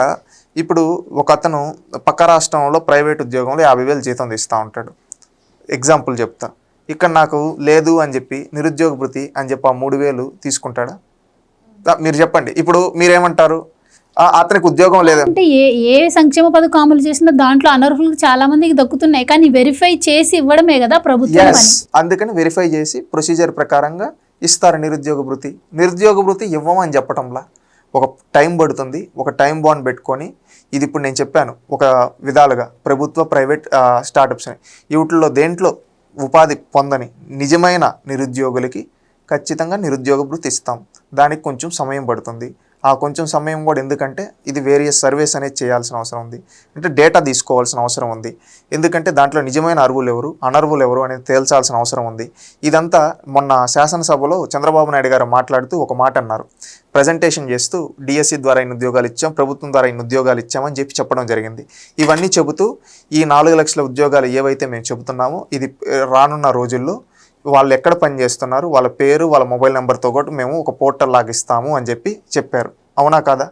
ఇప్పుడు ఒక అతను పక్క రాష్ట్రంలో ప్రైవేట్ ఉద్యోగంలో 50,000 జీతం ఇస్తూ ఉంటాడు. ఎగ్జాంపుల్ చెప్తా. ఇక్కడ నాకు లేదు అని చెప్పి నిరుద్యోగ భృతి అని చెప్పి ఆ 3,000 తీసుకుంటాడా? మీరు చెప్పండి. ఇప్పుడు మీరేమంటారు? అతనికి ఉద్యోగం లేదు అంటే ఏ సంక్షేమ పథకం అమలు చేసినా దాంట్లో అనర్హులకు చాలా మందికి దక్కుతున్నాయి, కానీ వెరిఫై చేసి ఇవ్వడమే కదా ప్రభుత్వం పని. అందుకని వెరిఫై చేసి ప్రొసీజర్ ప్రకారంగా ఇస్తారు నిరుద్యోగ భృతి. నిరుద్యోగ భృతి ఇవ్వమని చెప్పటంలా ఒక టైం పడుతుంది. ఒక టైం బాండ్ పెట్టుకొని, ఇది ఇప్పుడు నేను చెప్పాను ఒక విధాలుగా ప్రభుత్వ ప్రైవేట్ స్టార్టప్స్ అని, వీటిల్లో దేంట్లో ఉపాధి పొందని నిజమైన నిరుద్యోగులకి ఖచ్చితంగా నిరుద్యోగ భృతి ఇస్తాం. దానికి కొంచెం సమయం పడుతుంది. ఆ కొంచెం సమయం కూడా ఎందుకంటే ఇది వేరియస్ సర్వేస్ అనేది చేయాల్సిన అవసరం ఉంది. అంటే డేటా తీసుకోవాల్సిన అవసరం ఉంది. ఎందుకంటే దాంట్లో నిజమైన అర్హులు ఎవరు, అనర్హులు ఎవరు అనేది తేల్చాల్సిన అవసరం ఉంది. ఇదంతా మొన్న శాసనసభలో చంద్రబాబు నాయుడు గారు మాట్లాడుతూ ఒక మాట అన్నారు. ప్రజెంటేషన్ చేస్తూ డిఎస్సి ద్వారా ఇన్ని ఉద్యోగాలు ఇచ్చాం, ప్రభుత్వం ద్వారా ఇన్ని ఉద్యోగాలు ఇచ్చామని చెప్పడం జరిగింది. ఇవన్నీ చెబుతూ ఈ 4 లక్షల ఉద్యోగాలు ఏవైతే మేము చెబుతున్నామో ఇది రానున్న రోజుల్లో వాళ్ళు ఎక్కడ పని చేస్తున్నారు, వాళ్ళ పేరు, వాళ్ళ మొబైల్ నెంబర్తో కూడా మేము ఒక పోర్టల్ లాగిస్తాము అని చెప్పారు. అవునా కాదా?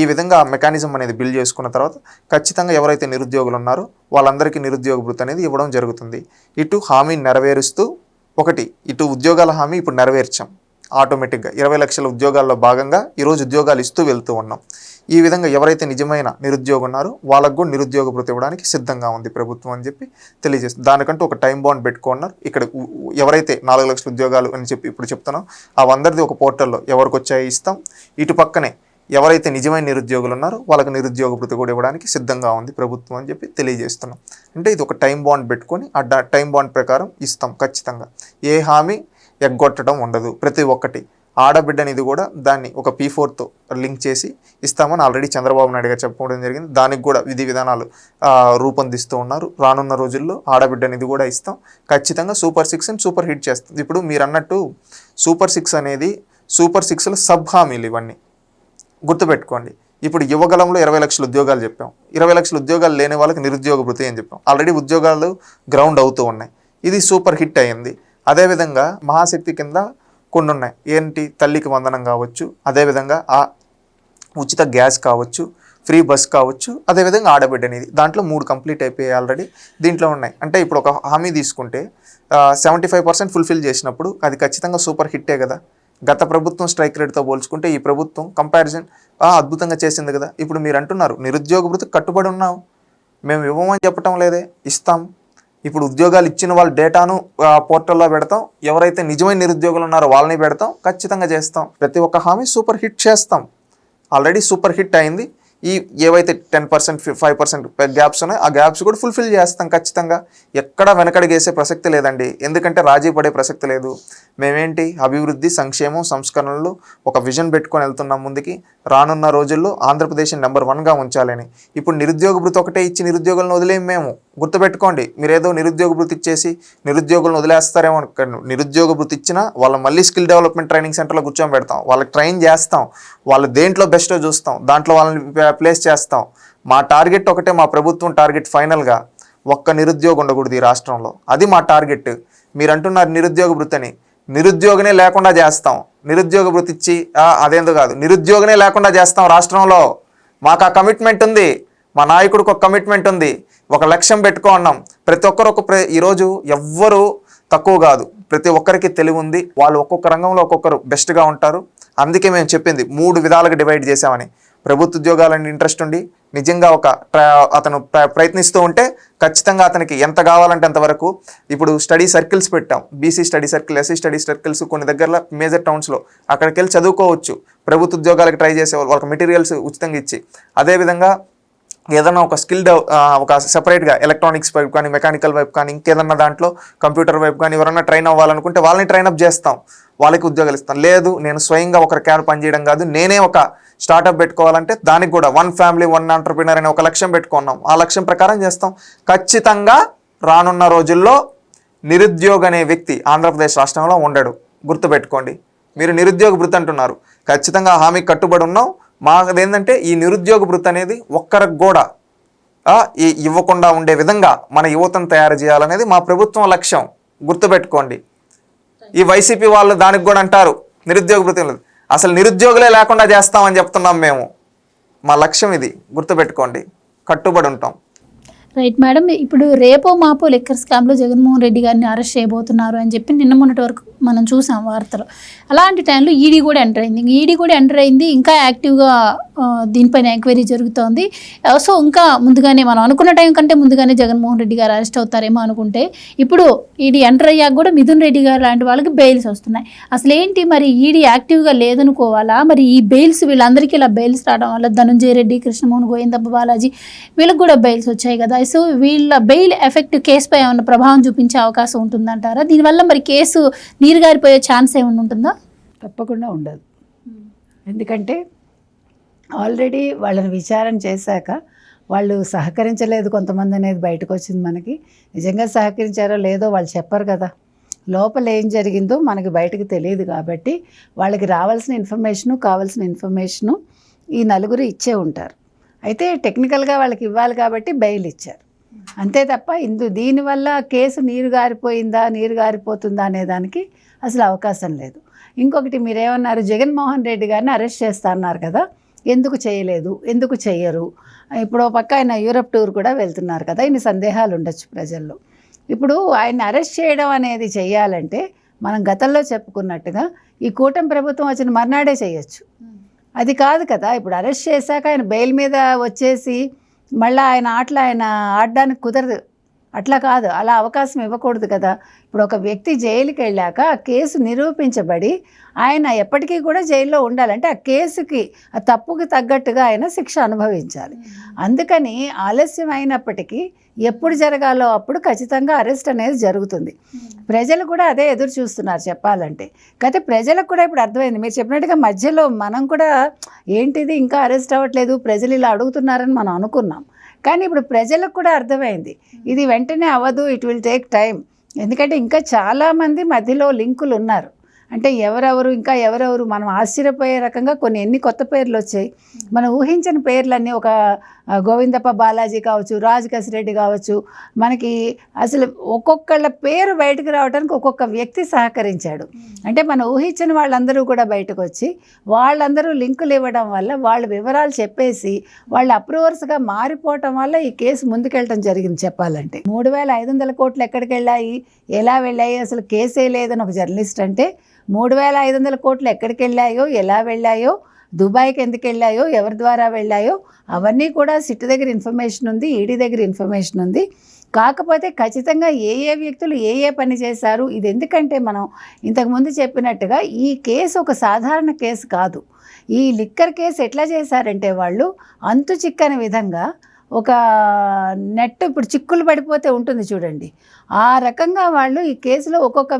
ఈ విధంగా మెకానిజం అనేది బిల్డ్ చేసుకున్న తర్వాత ఖచ్చితంగా ఎవరైతే నిరుద్యోగులు ఉన్నారో వాళ్ళందరికీ నిరుద్యోగ భృతి అనేది ఇవ్వడం జరుగుతుంది. ఇటు హామీని నెరవేరుస్తూ, ఇటు ఉద్యోగాల హామీ ఇప్పుడు నెరవేర్చాం. ఆటోమేటిక్గా 20 లక్షల ఉద్యోగాల్లో భాగంగా ఈరోజు ఉద్యోగాలు ఇస్తూ వెళ్తూ ఉన్నాం. ఈ విధంగా ఎవరైతే నిజమైన నిరుద్యోగం ఉన్నారో వాళ్ళకు కూడా నిరుద్యోగ భృతి ఇవ్వడానికి సిద్ధంగా ఉంది ప్రభుత్వం అని తెలియజేస్తుంది. దానికంటూ ఒక టైం బాండ్ పెట్టుకున్నారు. ఇక్కడ ఎవరైతే 4 లక్షల ఉద్యోగాలు అని ఇప్పుడు చెప్తున్నాం, అవందరిది ఒక పోర్టల్లో ఎవరికి వచ్చాయి ఇస్తాం. ఇటు పక్కనే ఎవరైతే నిజమైన నిరుద్యోగులు ఉన్నారో వాళ్ళకి నిరుద్యోగ భృతి కూడా ఇవ్వడానికి సిద్ధంగా ఉంది ప్రభుత్వం అని తెలియజేస్తున్నాం. అంటే ఇది ఒక టైం బాండ్ పెట్టుకొని ఆ టైం బాండ్ ప్రకారం ఇస్తాం. ఖచ్చితంగా ఏ హామీ ఎగ్గొట్టడం ఉండదు. ప్రతి ఒక్కటి ఆడబిడ్డనిది కూడా దాన్ని ఒక P4తో లింక్ చేసి ఇస్తామని ఆల్రెడీ చంద్రబాబు నాయుడు గారు చెప్పడం జరిగింది. దానికి కూడా విధి విధానాలు రూపొందిస్తూ ఉన్నారు. రానున్న రోజుల్లో ఆడబిడ్డనిది కూడా ఇస్తాం. ఖచ్చితంగా సూపర్ 6 సూపర్ హిట్ చేస్తాం. ఇప్పుడు మీరు అన్నట్టు సూపర్ 6 అనేది సూపర్ 6లో సబ్ హామీలు ఇవన్నీ గుర్తుపెట్టుకోండి. ఇప్పుడు యువగలంలో 20 లక్షల ఉద్యోగాలు చెప్పాం. 20 లక్షల ఉద్యోగాలు లేని వాళ్ళకి నిరుద్యోగ భృతి అని చెప్పాం. ఆల్రెడీ ఉద్యోగాలు గ్రౌండ్ అవుతూ ఉన్నాయి. ఇది సూపర్ హిట్ అయ్యింది. అదేవిధంగా మహాశక్తి కింద కొన్ని ఉన్నాయి. ఏంటి? తల్లికి వందనం కావచ్చు, అదేవిధంగా ఆ ఉచిత గ్యాస్ కావచ్చు, ఫ్రీ బస్ కావచ్చు, అదేవిధంగా ఆడబిడ్డనిది. దాంట్లో 3 కంప్లీట్ అయిపోయాయి ఆల్రెడీ. దీంట్లో ఉన్నాయి. అంటే ఇప్పుడు ఒక హామీ తీసుకుంటే 75% ఫుల్ఫిల్ చేసినప్పుడు అది ఖచ్చితంగా సూపర్ హిట్టే కదా. గత ప్రభుత్వం స్ట్రైక్ రేట్తో పోల్చుకుంటే ఈ ప్రభుత్వం కంపారిజన్ అద్భుతంగా చేసింది కదా. ఇప్పుడు మీరు అంటున్నారు నిరుద్యోగ భృతికి కట్టుబడి ఉన్నాం, మేము ఇవ్వమని చెప్పటం లేదే, ఇస్తాం. ఇప్పుడు ఉద్యోగాలు ఇచ్చిన వాళ్ళ డేటాను పోర్టల్లో పెడతాం. ఎవరైతే నిజమైన నిరుద్యోగులు ఉన్నారో వాళ్ళని పెడతాం. ఖచ్చితంగా చేస్తాం. ప్రతి ఒక్క హామీ సూపర్ హిట్ చేస్తాం. ఆల్రెడీ సూపర్ హిట్ అయింది. ఈ ఏవైతే 10%, 5% గ్యాప్స్ ఉన్నాయో ఆ గ్యాప్స్ కూడా ఫుల్ఫిల్ చేస్తాం. ఖచ్చితంగా ఎక్కడ వెనకడిగేసే ప్రసక్తి లేదండి. ఎందుకంటే రాజీ పడే ప్రసక్తి లేదు. మేమేంటి అభివృద్ధి, సంక్షేమం, సంస్కరణలు ఒక విజన్ పెట్టుకొని వెళ్తున్నాం ముందుకి. రానున్న రోజుల్లో ఆంధ్రప్రదేశ్ని నెంబర్ 1గా ఉంచాలని. ఇప్పుడు నిరుద్యోగ భృతి ఒకటే ఇచ్చి నిరుద్యోగులను వదిలేం మేము. గుర్తుపెట్టుకోండి. మీరేదో నిరుద్యోగ భృతి ఇచ్చేసి నిరుద్యోగులను వదిలేస్తారేమో. నిరుద్యోగ భృతి ఇచ్చినా వాళ్ళ మళ్ళీ స్కిల్ డెవలప్మెంట్ ట్రైనింగ్ సెంటర్లో కూర్చొని పెడతాం. వాళ్ళకి ట్రైన్ చేస్తాం. వాళ్ళు దేంట్లో బెస్టో చూస్తాం. దాంట్లో వాళ్ళని ప్లేస్ చేస్తాం. మా టార్గెట్ ఒకటే, మా ప్రభుత్వం టార్గెట్ ఫైనల్గా ఒక్క నిరుద్యోగం ఉండకూడదు ఈ రాష్ట్రంలో. అది మా టార్గెట్. మీరు అంటున్నారు నిరుద్యోగ భృతి అని, నిరుద్యోగనే లేకుండా చేస్తాం. నిరుద్యోగ భృతి ఇచ్చి అదేందో కాదు, నిరుద్యోగనే లేకుండా చేస్తాం రాష్ట్రంలో. మాకు ఆ కమిట్మెంట్ ఉంది. మా నాయకుడికి ఒక కమిట్మెంట్ ఉంది. ఒక లక్ష్యం పెట్టుకున్నాం. ప్రతి ఒక్కరు ఈరోజు ఎవ్వరూ తక్కువ కాదు. ప్రతి ఒక్కరికి తెలివి ఉంది. వాళ్ళు ఒక్కొక్క రంగంలో ఒక్కొక్కరు బెస్ట్గా ఉంటారు. అందుకే మేము చెప్పింది 3 విధాలుగా డివైడ్ చేసామని. ప్రభుత్వ ఉద్యోగాలని ఇంట్రెస్ట్ ఉండి నిజంగా అతను ప్రయత్నిస్తూ ఉంటే ఖచ్చితంగా అతనికి ఎంత కావాలంటే అంతవరకు. ఇప్పుడు స్టడీ సర్కిల్స్ పెట్టాం, BC study circle, SC study circles కొన్ని దగ్గరలో మేజర్ టౌన్స్లో అక్కడికి వెళ్ళి చదువుకోవచ్చు. ప్రభుత్వ ఉద్యోగాలకు ట్రై చేసే వాళ్ళకి మెటీరియల్స్ ఉచితంగా ఇచ్చి, అదేవిధంగా ఏదైనా ఒక స్కిల్డ్ ఒక సెపరేట్గా ఎలక్ట్రానిక్స్ వైపు కానీ, మెకానికల్ వైపు కానీ, ఇంకేదన్నా దాంట్లో కంప్యూటర్ వైపు కానీ ఎవరన్నా ట్రైన్ అవ్వాలనుకుంటే వాళ్ళని ట్రైన్అప్ చేస్తాం, వాళ్ళకి ఉద్యోగాలు ఇస్తాం. లేదు నేను స్వయంగా ఒకరి క్యాడ్ పనిచేయడం కాదు, నేనే ఒక స్టార్ట్అప్ పెట్టుకోవాలంటే దానికి కూడా 1 ఫ్యామిలీ 1 ఎంటర్‌ప్రెన్యూర్ అనే ఒక లక్ష్యం పెట్టుకున్నాం. ఆ లక్ష్యం ప్రకారం చేస్తాం. ఖచ్చితంగా రానున్న రోజుల్లో నిరుద్యోగ అనే వ్యక్తి ఆంధ్రప్రదేశ్ రాష్ట్రంలో ఉండడు. గుర్తుపెట్టుకోండి. మీరు నిరుద్యోగ భృతి అంటున్నారు, ఖచ్చితంగా హామీకి కట్టుబడి ఉన్నాం. మాది ఏంటంటే ఈ నిరుద్యోగ భృతి అనేది ఒక్కరికి కూడా ఇవ్వకుండా ఉండే విధంగా మన యువతను తయారు చేయాలనేది మా ప్రభుత్వం లక్ష్యం. గుర్తుపెట్టుకోండి. ఈ వైసీపీ వాళ్ళు దానికి కూడా అంటారు నిరుద్యోగ భృతి లేదు, అసలు నిరుద్యోగులే లేకుండా చేస్తామని చెప్తున్నాం మేము. మా లక్ష్యం ఇది, గుర్తుపెట్టుకోండి. కట్టుబడి ఉంటాం. రైట్ మేడం, ఇప్పుడు రేపో మాపో లిక్కర్ స్కామ్లో జగన్మోహన్ రెడ్డి గారిని అరెస్ట్ చేయబోతున్నారు అని చెప్పి నిన్న మొన్నటి వరకు మనం చూసాం వార్తలు. అలాంటి టైంలో ఈడీ కూడా ఎంటర్ అయింది. ఇంకా యాక్టివ్గా దీనిపైన ఎంక్వైరీ జరుగుతోంది. సో ఇంకా ముందుగానే మనం అనుకున్న టైం కంటే ముందుగానే జగన్మోహన్ రెడ్డి గారు అరెస్ట్ అవుతారేమో అనుకుంటే, ఇప్పుడు ఈడీ ఎంటర్ అయ్యాక కూడా మిథున్ రెడ్డి గారు లాంటి వాళ్ళకి బెయిల్స్ వస్తున్నాయి. అసలు ఏంటి మరి, ఈడీ యాక్టివ్గా లేదనుకోవాలా? మరి ఈ బెయిల్స్ వీళ్ళందరికీ ఇలా బెయిల్స్ రావడం వల్ల ధనంజయ రెడ్డి, కృష్ణమోహన్, గోవిందప్ప బాలాజీ వీళ్ళకి కూడా బెయిల్స్ వచ్చాయి కదా. సో వీళ్ళ బెయిల్ ఎఫెక్ట్ కేసుపై ఏమైనా ప్రభావం చూపించే అవకాశం ఉంటుందంటారా? దీనివల్ల మరి కేసు నీరుగారిపోయే ఛాన్స్ ఏమైనా ఉంటుందా? తప్పకుండా ఉండదు. ఎందుకంటే ఆల్రెడీ వాళ్ళని విచారణ చేశాక వాళ్ళు సహకరించలేదు కొంతమంది అనేది బయటకు వచ్చింది. మనకి నిజంగా సహకరించారో లేదో వాళ్ళు చెప్పరు కదా. లోపల ఏం జరిగిందో మనకి బయటకు తెలియదు కాబట్టి వాళ్ళకి రావాల్సిన కావాల్సిన ఇన్ఫర్మేషను ఈ నలుగురు ఇచ్చే ఉంటారు. అయితే టెక్నికల్గా వాళ్ళకి ఇవ్వాలి కాబట్టి బెయిల్ ఇచ్చారు, అంతే తప్ప దీనివల్ల కేసు నీరు గారిపోతుందా అనేదానికి అసలు అవకాశం లేదు. ఇంకొకటి మీరేమన్నారు, జగన్మోహన్ రెడ్డి గారిని అరెస్ట్ చేస్తా అన్నారు కదా, ఎందుకు చేయలేదు, ఎందుకు చెయ్యరు? ఇప్పుడు పక్క ఆయన యూరప్ టూర్ కూడా వెళ్తున్నారు కదా, ఇన్ని సందేహాలు ఉండొచ్చు ప్రజల్లో. ఇప్పుడు ఆయన అరెస్ట్ చేయడం అనేది చెయ్యాలంటే మనం గతంలో చెప్పుకున్నట్టుగా ఈ కూటమి ప్రభుత్వం వచ్చిన మర్నాడే చేయొచ్చు. అది కాదు కదా. ఇప్పుడు అరెస్ట్ చేశాక ఆయన బెయిల్ మీద వచ్చేసి మళ్ళీ ఆయన ఆడడానికి కుదరదు. అట్లా కాదు, అలా అవకాశం ఇవ్వకూడదు కదా. ఇప్పుడు ఒక వ్యక్తి జైలుకి వెళ్ళాక ఆ కేసు నిరూపించబడి ఆయన ఎప్పటికీ కూడా జైల్లో ఉండాలంటే ఆ కేసుకి ఆ తప్పుకి తగ్గట్టుగా ఆయన శిక్ష అనుభవించాలి. అందుకని ఆలస్యం అయినప్పటికీ ఎప్పుడు జరగాలో అప్పుడు ఖచ్చితంగా అరెస్ట్ అనేది జరుగుతుంది. ప్రజలు కూడా అదే ఎదురు చూస్తున్నారు చెప్పాలంటే. అయితే ప్రజలకు కూడా ఇప్పుడు అర్థమైంది, మీరు చెప్పినట్టుగా మధ్యలో మనం కూడా ఏంటిది ఇంకా అరెస్ట్ అవ్వట్లేదు, ప్రజలు ఇలా అడుగుతున్నారని మనం అనుకున్నాం. కానీ ఇప్పుడు ప్రజలకు కూడా అర్థమైంది ఇది వెంటనే అవ్వదు, ఇట్ విల్ టేక్ టైం. ఎందుకంటే ఇంకా చాలామంది మధ్యలో లింకులు ఉన్నారు. అంటే ఎవరెవరు మనం ఆశ్చర్యపోయే రకంగా ఎన్ని కొత్త పేర్లు వచ్చాయి. మనం ఊహించని పేర్లన్నీ, ఒక గోవిందప్ప బాలాజీ కావచ్చు, రాజ్ కసిరెడ్డి కావచ్చు, మనకి అసలు ఒక్కొక్కళ్ళ పేరు బయటకు రావడానికి ఒక్కొక్క వ్యక్తి సహకరించాడు. అంటే మనం ఊహించిన వాళ్ళందరూ కూడా బయటకు వచ్చి వాళ్ళందరూ లింకులు ఇవ్వడం వల్ల వాళ్ళ వివరాలు చెప్పేసి వాళ్ళు అప్రూవర్స్గా మారిపోవటం వల్ల ఈ కేసు ముందుకెళ్ళటం జరిగింది. చెప్పాలంటే 3,500 కోట్లు ఎక్కడికి వెళ్ళాయి, ఎలా వెళ్ళాయి, అసలు కేసే లేదని ఒక జర్నలిస్ట్ అంటే 3,500 కోట్లు ఎక్కడికి వెళ్ళాయో, ఎలా వెళ్ళాయో, దుబాయ్కి ఎందుకు వెళ్ళాయో, ఎవరి ద్వారా వెళ్ళాయో అవన్నీ కూడా సిట్ దగ్గర ఇన్ఫర్మేషన్ ఉంది, ఈడీ దగ్గర ఇన్ఫర్మేషన్ ఉంది. కాకపోతే ఖచ్చితంగా ఏ వ్యక్తులు ఏ పని చేశారు ఇది. ఎందుకంటే మనం ఇంతకుముందు చెప్పినట్టుగా ఈ కేసు ఒక సాధారణ కేసు కాదు. ఈ లిక్కర్ కేసు ఎట్లా చేశారంటే వాళ్ళు అంతు చిక్కని విధంగా ఒక నెట్ ఇప్పుడు చిక్కులు పడిపోతే ఉంటుంది చూడండి, ఆ రకంగా వాళ్ళు ఈ కేసులో ఒక్కొక్క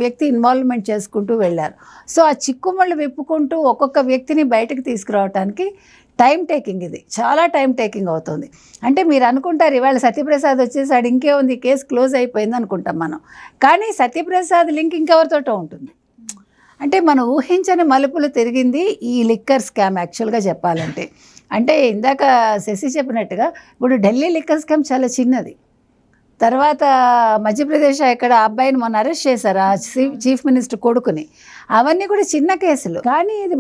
వ్యక్తి ఇన్వాల్వ్మెంట్ చేసుకుంటూ వెళ్ళారు. సో ఆ చిక్కుముళ్ళు విప్పుకుంటూ ఒక్కొక్క వ్యక్తిని బయటకు తీసుకురావడానికి టైం టేకింగ్, ఇది చాలా టైం టేకింగ్ అవుతుంది. అంటే మీరు అనుకుంటారు ఇవాళ సత్యప్రసాద్ వచ్చేసాడు, ఇంకే ఉంది, కేసు క్లోజ్ అయిపోయింది అనుకుంటాం మనం. కానీ సత్యప్రసాద్ లింక్ ఇంకెవరితోటో ఉంటుంది. అంటే మనం ఊహించని మలుపులు తిరిగింది ఈ లిక్కర్ స్కామ్ యాక్చువల్గా చెప్పాలంటే. అంటే ఇందాక శశి చెప్పినట్టుగా ఇప్పుడు ఢిల్లీ లిక్కర్ స్కామ్ చాలా చిన్నది. తర్వాత మధ్యప్రదేశ్ ఎక్కడ అబ్బాయిని మొన్న అరెస్ట్ చేశారు, ఆ చీఫ్ మినిస్టర్ కొడుకుని. అవన్నీ కూడా చిన్న కేసులు. కానీ ఇది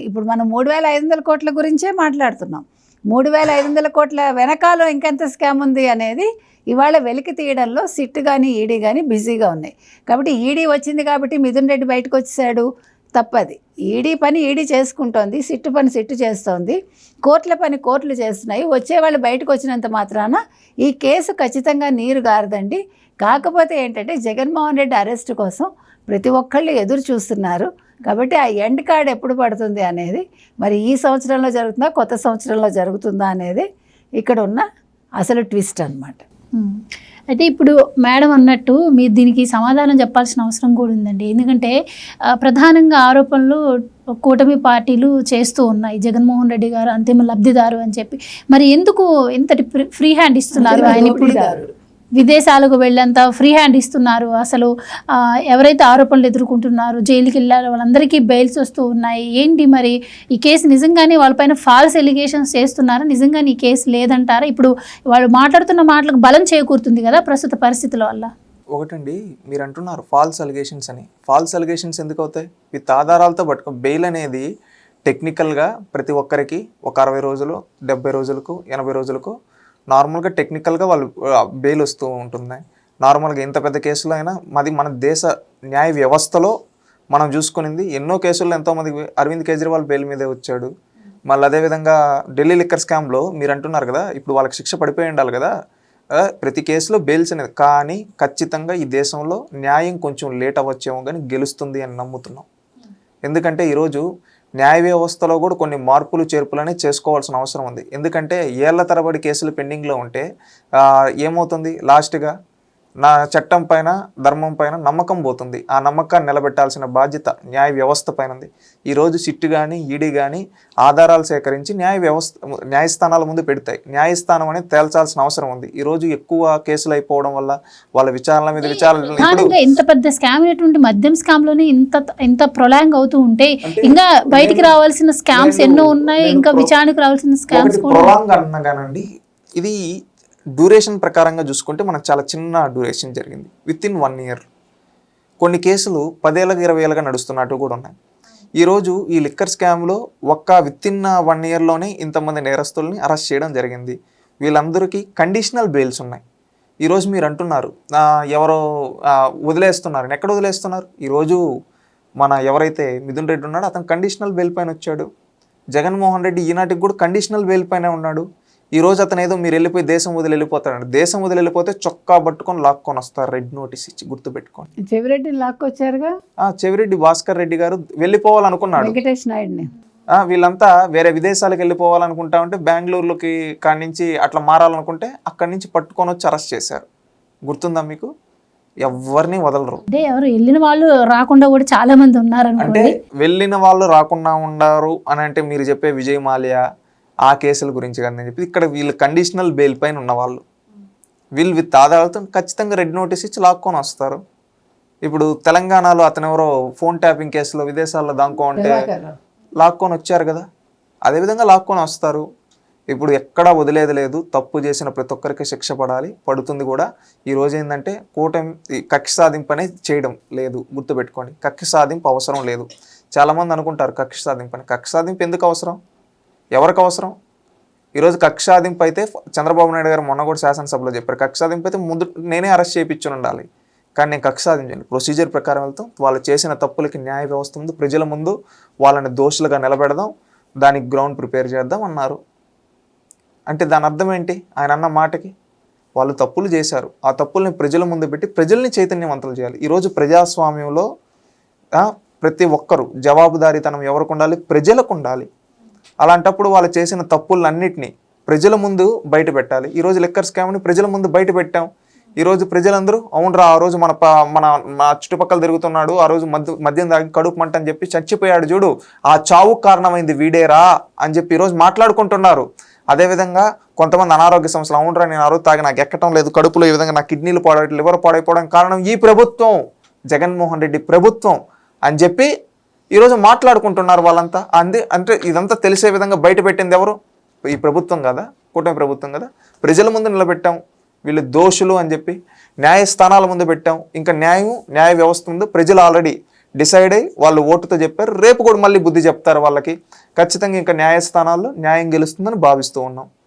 ఇప్పుడు మనం 3,500 కోట్ల గురించే మాట్లాడుతున్నాం. 3,500 కోట్ల వెనకాల ఇంకెంత స్కామ్ ఉంది అనేది ఇవాళ వెలికి తీయడంలో సిట్ కానీ ఈడీ కానీ బిజీగా ఉన్నాయి. కాబట్టి ఈడీ వచ్చింది కాబట్టి మిథున్ రెడ్డి బయటకు వచ్చేసాడు, తప్పది. ఈడీ పని ఈడీ చేసుకుంటోంది, సిట్టు పని సిట్టు చేస్తోంది, కోర్టుల పని కోర్టులు చేస్తున్నాయి. వచ్చేవాళ్ళు బయటకు వచ్చినంత మాత్రాన ఈ కేసు ఖచ్చితంగా నీరు గారదండి. కాకపోతే ఏంటంటే జగన్మోహన్ రెడ్డి అరెస్ట్ కోసం ప్రతి ఒక్కళ్ళు ఎదురు చూస్తున్నారు. కాబట్టి ఆ ఎండ్ కార్డ్ ఎప్పుడు పడుతుంది అనేది మరి ఈ సంవత్సరంలో జరుగుతుందా కొత్త సంవత్సరంలో జరుగుతుందా అనేది ఇక్కడ ఉన్న అసలు ట్విస్ట్ అన్నమాట. అయితే ఇప్పుడు మేడం అన్నట్టు మీరు దీనికి సమాధానం చెప్పాల్సిన అవసరం కూడా ఉందండి. ఎందుకంటే ప్రధానంగా ఆరోపణలు కూటమి పార్టీలు చేస్తూ ఉన్నాయి, జగన్మోహన్ రెడ్డి గారు అంతిమ లబ్ధిదారు అని చెప్పి. మరి ఎందుకు ఇంతటి ఫ్రీ హ్యాండ్ ఇస్తున్నారు ఆయన? ఇప్పుడు విదేశాలకు వెళ్ళేంత ఫ్రీ హ్యాండ్ ఇస్తున్నారు. అసలు ఎవరైతే ఆరోపణలు ఎదుర్కొంటున్నారో జైలుకి వెళ్ళారో వాళ్ళందరికీ బెయిల్స్ వస్తూ ఉన్నాయి. ఏంటి మరి ఈ కేసు నిజంగానే వాళ్ళపైన ఫాల్స్ ఎలిగేషన్స్ చేస్తున్నారా? నిజంగానే ఈ కేసు లేదంటారా? ఇప్పుడు వాళ్ళు మాట్లాడుతున్న మాటలకు బలం చేకూరుతుంది కదా ప్రస్తుత పరిస్థితుల వల్ల. ఒకటండి, మీరు అంటున్నారు ఫాల్స్ అలిగేషన్స్ అని. ఫాల్స్ అలిగేషన్స్ ఎందుకు అవుతాయి? విత్ ఆధారాలతో పట్టుకో. బెయిల్ అనేది టెక్నికల్గా ప్రతి ఒక్కరికి ఒక 60 రోజులు, 70 రోజులకు, 80 రోజులకు నార్మల్గా టెక్నికల్గా వాళ్ళు బెయిల్ వస్తూ ఉంటుంది. నార్మల్గా ఎంత పెద్ద కేసులో అయినా మన దేశ న్యాయ వ్యవస్థలో మనం చూసుకునింది ఎన్నో కేసుల్లో ఎంతోమంది అరవింద్ కేజ్రీవాల్ బెయిల్ మీదే వచ్చాడు. మళ్ళీ అదేవిధంగా ఢిల్లీ లిక్కర్ స్కామ్లో మీరు అంటున్నారు కదా, ఇప్పుడు వాళ్ళకి శిక్ష పడిపోయి ఉండాలి కదా. ప్రతి కేసులో బెయిల్స్ అనేది, కానీ ఖచ్చితంగా ఈ దేశంలో న్యాయం కొంచెం లేట్ అవ్వచ్చేమో కానీ గెలుస్తుంది అని నమ్ముతున్నాం. ఎందుకంటే ఈరోజు న్యాయ వ్యవస్థలో కూడా కొన్ని మార్పులు చేర్పులు అనేది చేసుకోవాల్సిన అవసరం ఉంది. ఎందుకంటే ఏళ్ల తరబడి కేసులు పెండింగ్లో ఉంటే ఏమవుతుంది? లాస్ట్గా నా చట్టం పైన, ధర్మం పైన నమ్మకం పోతుంది. ఆ నమ్మకాన్ని నిలబెట్టాల్సిన బాధ్యత న్యాయ వ్యవస్థ పైన ఉంది. ఈరోజు సిట్టు కానీ ఈడీ కానీ ఆధారాలు సేకరించి న్యాయస్థానాల ముందు పెడతాయి. న్యాయస్థానం అనేది తేల్చాల్సిన అవసరం ఉంది. ఈరోజు ఎక్కువ కేసులు అయిపోవడం వల్ల వాళ్ళ విచారణ మీద విచారణ, ఇంత పెద్ద స్కామ్ అయినటువంటి మద్యం స్కామ్ లోనే ఇంత ప్రొలాంగ్ అవుతూ ఉంటే ఇంకా బయటికి రావాల్సిన స్కామ్స్ ఎన్నో ఉన్నాయి, ఇంకా విచారణకు రావాల్సిన స్కామ్స్ ప్రొలాంగ్ అన్నగానండి. ఇది డ్యూరేషన్ ప్రకారంగా చూసుకుంటే మనకు చాలా చిన్న డ్యూరేషన్ జరిగింది. విత్ ఇన్ 1 year కొన్ని కేసులు 10 ఏళ్ళకి 20 ఏళ్ళగా నడుస్తున్నట్టు కూడా ఉన్నాయి. ఈరోజు ఈ లిక్కర్ స్కామ్లో విత్ ఇన్ 1 yearలోనే ఇంతమంది నేరస్తుల్ని అరెస్ట్ చేయడం జరిగింది. వీళ్ళందరికీ కండిషనల్ బెయిల్స్ ఉన్నాయి. ఈరోజు మీరు అంటున్నారు ఎవరో వదిలేస్తున్నారు. ఎక్కడ వదిలేస్తున్నారు? ఈరోజు ఎవరైతే మిథున్ రెడ్డి ఉన్నాడో అతను కండిషనల్ బెయిల్ పైన వచ్చాడు. జగన్మోహన్ రెడ్డి ఈనాటికి కూడా కండిషనల్ బెయిల్ పైన ఉన్నాడు. ఈరోజు అతను ఏదో మీరు వెళ్ళిపోయి దేశం వదిలి వెళ్ళిపోతారండి. దేశం వదిలి వెళ్ళిపోతే చొక్కా పట్టుకొని లాక్కొని వస్తారు, రెడ్ నోటీస్ ఇచ్చి. గుర్తుపెట్టుకోండి. చెవిరెడ్డిని లాక్కొచ్చారుగా. చెవిరెడ్డి భాస్కర్ రెడ్డి గారు వెళ్ళిపోవాలనుకున్నాడు. వెంకటేష్ నాయుడిని వీళ్ళంతా వేరే విదేశాలకు వెళ్ళిపోవాలనుకుంటా ఉంటే బెంగళూరులోకి కాడి నుంచి అట్లా మారాలనుకుంటే అక్కడి నుంచి పట్టుకొని వచ్చి అరెస్ట్ చేశారు. గుర్తుందా మీకు? ఎవరిని వదలరు. అంటే ఎవరు వెళ్ళిన వాళ్ళు రాకుండా కూడా చాలా మంది ఉన్నారు. అంటే వెళ్ళిన వాళ్ళు రాకుండా ఉన్నారు అని అంటే మీరు చెప్పే విజయ్ మాల్యా ఆ కేసుల గురించి కానీ నేను చెప్పి ఇక్కడ వీళ్ళు కండిషనల్ బెయిల్ పైన ఉన్నవాళ్ళు, వీళ్ళు విత్ ఆధారాలతో ఖచ్చితంగా రెడ్ నోటీస్ ఇచ్చి లాక్కొని వస్తారు. ఇప్పుడు తెలంగాణలో అతను ఎవరో ఫోన్ ట్యాపింగ్ కేసులో విదేశాల్లో దాంకోంటే లాక్కొని వచ్చారు కదా, అదేవిధంగా లాక్కొని వస్తారు. ఇప్పుడు ఎక్కడా వదిలేది లేదు. తప్పు చేసిన ప్రతి ఒక్కరికి శిక్ష పడాలి, పడుతుంది కూడా. ఈరోజు ఏంటంటే కూటమి కక్ష సాధింపు అనేది చేయడం లేదు. గుర్తుపెట్టుకోండి, కక్ష సాధింపు అవసరం లేదు. చాలామంది అనుకుంటారు కక్ష సాధింపు అని. కక్ష సాధింపు ఎందుకు అవసరం? ఎవరికి అవసరం? ఈరోజు కక్ష సాధింపు అయితే చంద్రబాబు నాయుడు గారు మొన్న కూడా శాసనసభలో చెప్పారు, కక్ష సాధింపు అయితే ముందు నేనే అరెస్ట్ చేయించుని ఉండాలి. కానీ నేను కక్ష సాధించాను. ప్రొసీజర్ ప్రకారం వెళ్తాం. వాళ్ళు చేసిన తప్పులకి న్యాయ వ్యవస్థ ముందు, ప్రజల ముందు వాళ్ళని దోషులుగా నిలబెడదాం, దానికి గ్రౌండ్ ప్రిపేర్ చేద్దాం అన్నారు. అంటే దాని అర్థం ఏంటి? ఆయన అన్న మాటకి వాళ్ళు తప్పులు చేశారు. ఆ తప్పుల్ని ప్రజల ముందు పెట్టి ప్రజల్ని చైతన్యవంతులు చేయాలి. ఈరోజు ప్రజాస్వామ్యంలో ప్రతి ఒక్కరు జవాబుదారీతనం ఎవరికి ఉండాలి? ప్రజలకు ఉండాలి. అలాంటప్పుడు వాళ్ళు చేసిన తప్పులన్నింటినీ ప్రజల ముందు బయట పెట్టాలి. ఈరోజు లిక్కర్ స్కామ్ని ప్రజల ముందు బయట పెట్టాం. ఈరోజు ప్రజలందరూ అవునరా ఆ రోజు మా చుట్టుపక్కల తిరుగుతున్నాడు, ఆ రోజు మద్యం తాగి కడుపు మంట అని చెప్పి చచ్చిపోయాడు చూడు, ఆ చావుకు కారణమైంది వీడేరా అని చెప్పి ఈరోజు మాట్లాడుకుంటున్నారు. అదేవిధంగా కొంతమంది అనారోగ్య సమస్యలు, అవునరా నేను ఆ రోజు తాగి నాకు ఎక్కడం లేదు, కడుపులో ఈ విధంగా నా కిడ్నీలు పాడైపోవడం, లివర్ పాడైపోవడం కారణం ఈ ప్రభుత్వం, జగన్మోహన్ రెడ్డి ప్రభుత్వం అని చెప్పి ఈరోజు మాట్లాడుకుంటున్నారు వాళ్ళంతా. అంటే ఇదంతా తెలిసే విధంగా బయట పెట్టింది ఎవరు? ఈ ప్రభుత్వం కదా, కూటమి ప్రభుత్వం కదా. ప్రజల ముందు నిలబెట్టాం, వీళ్ళు దోషులు అని చెప్పి న్యాయస్థానాల ముందు పెట్టాం. ఇంకా న్యాయ వ్యవస్థ ముందు ప్రజలు ఆల్రెడీ డిసైడ్ అయ్యి వాళ్ళు ఓటుతో చెప్పారు. రేపు కూడా మళ్ళీ బుద్ధి చెప్తారు వాళ్ళకి. ఖచ్చితంగా ఇంకా న్యాయస్థానాల్లో న్యాయం గెలుస్తుందని భావిస్తూ ఉన్నాం.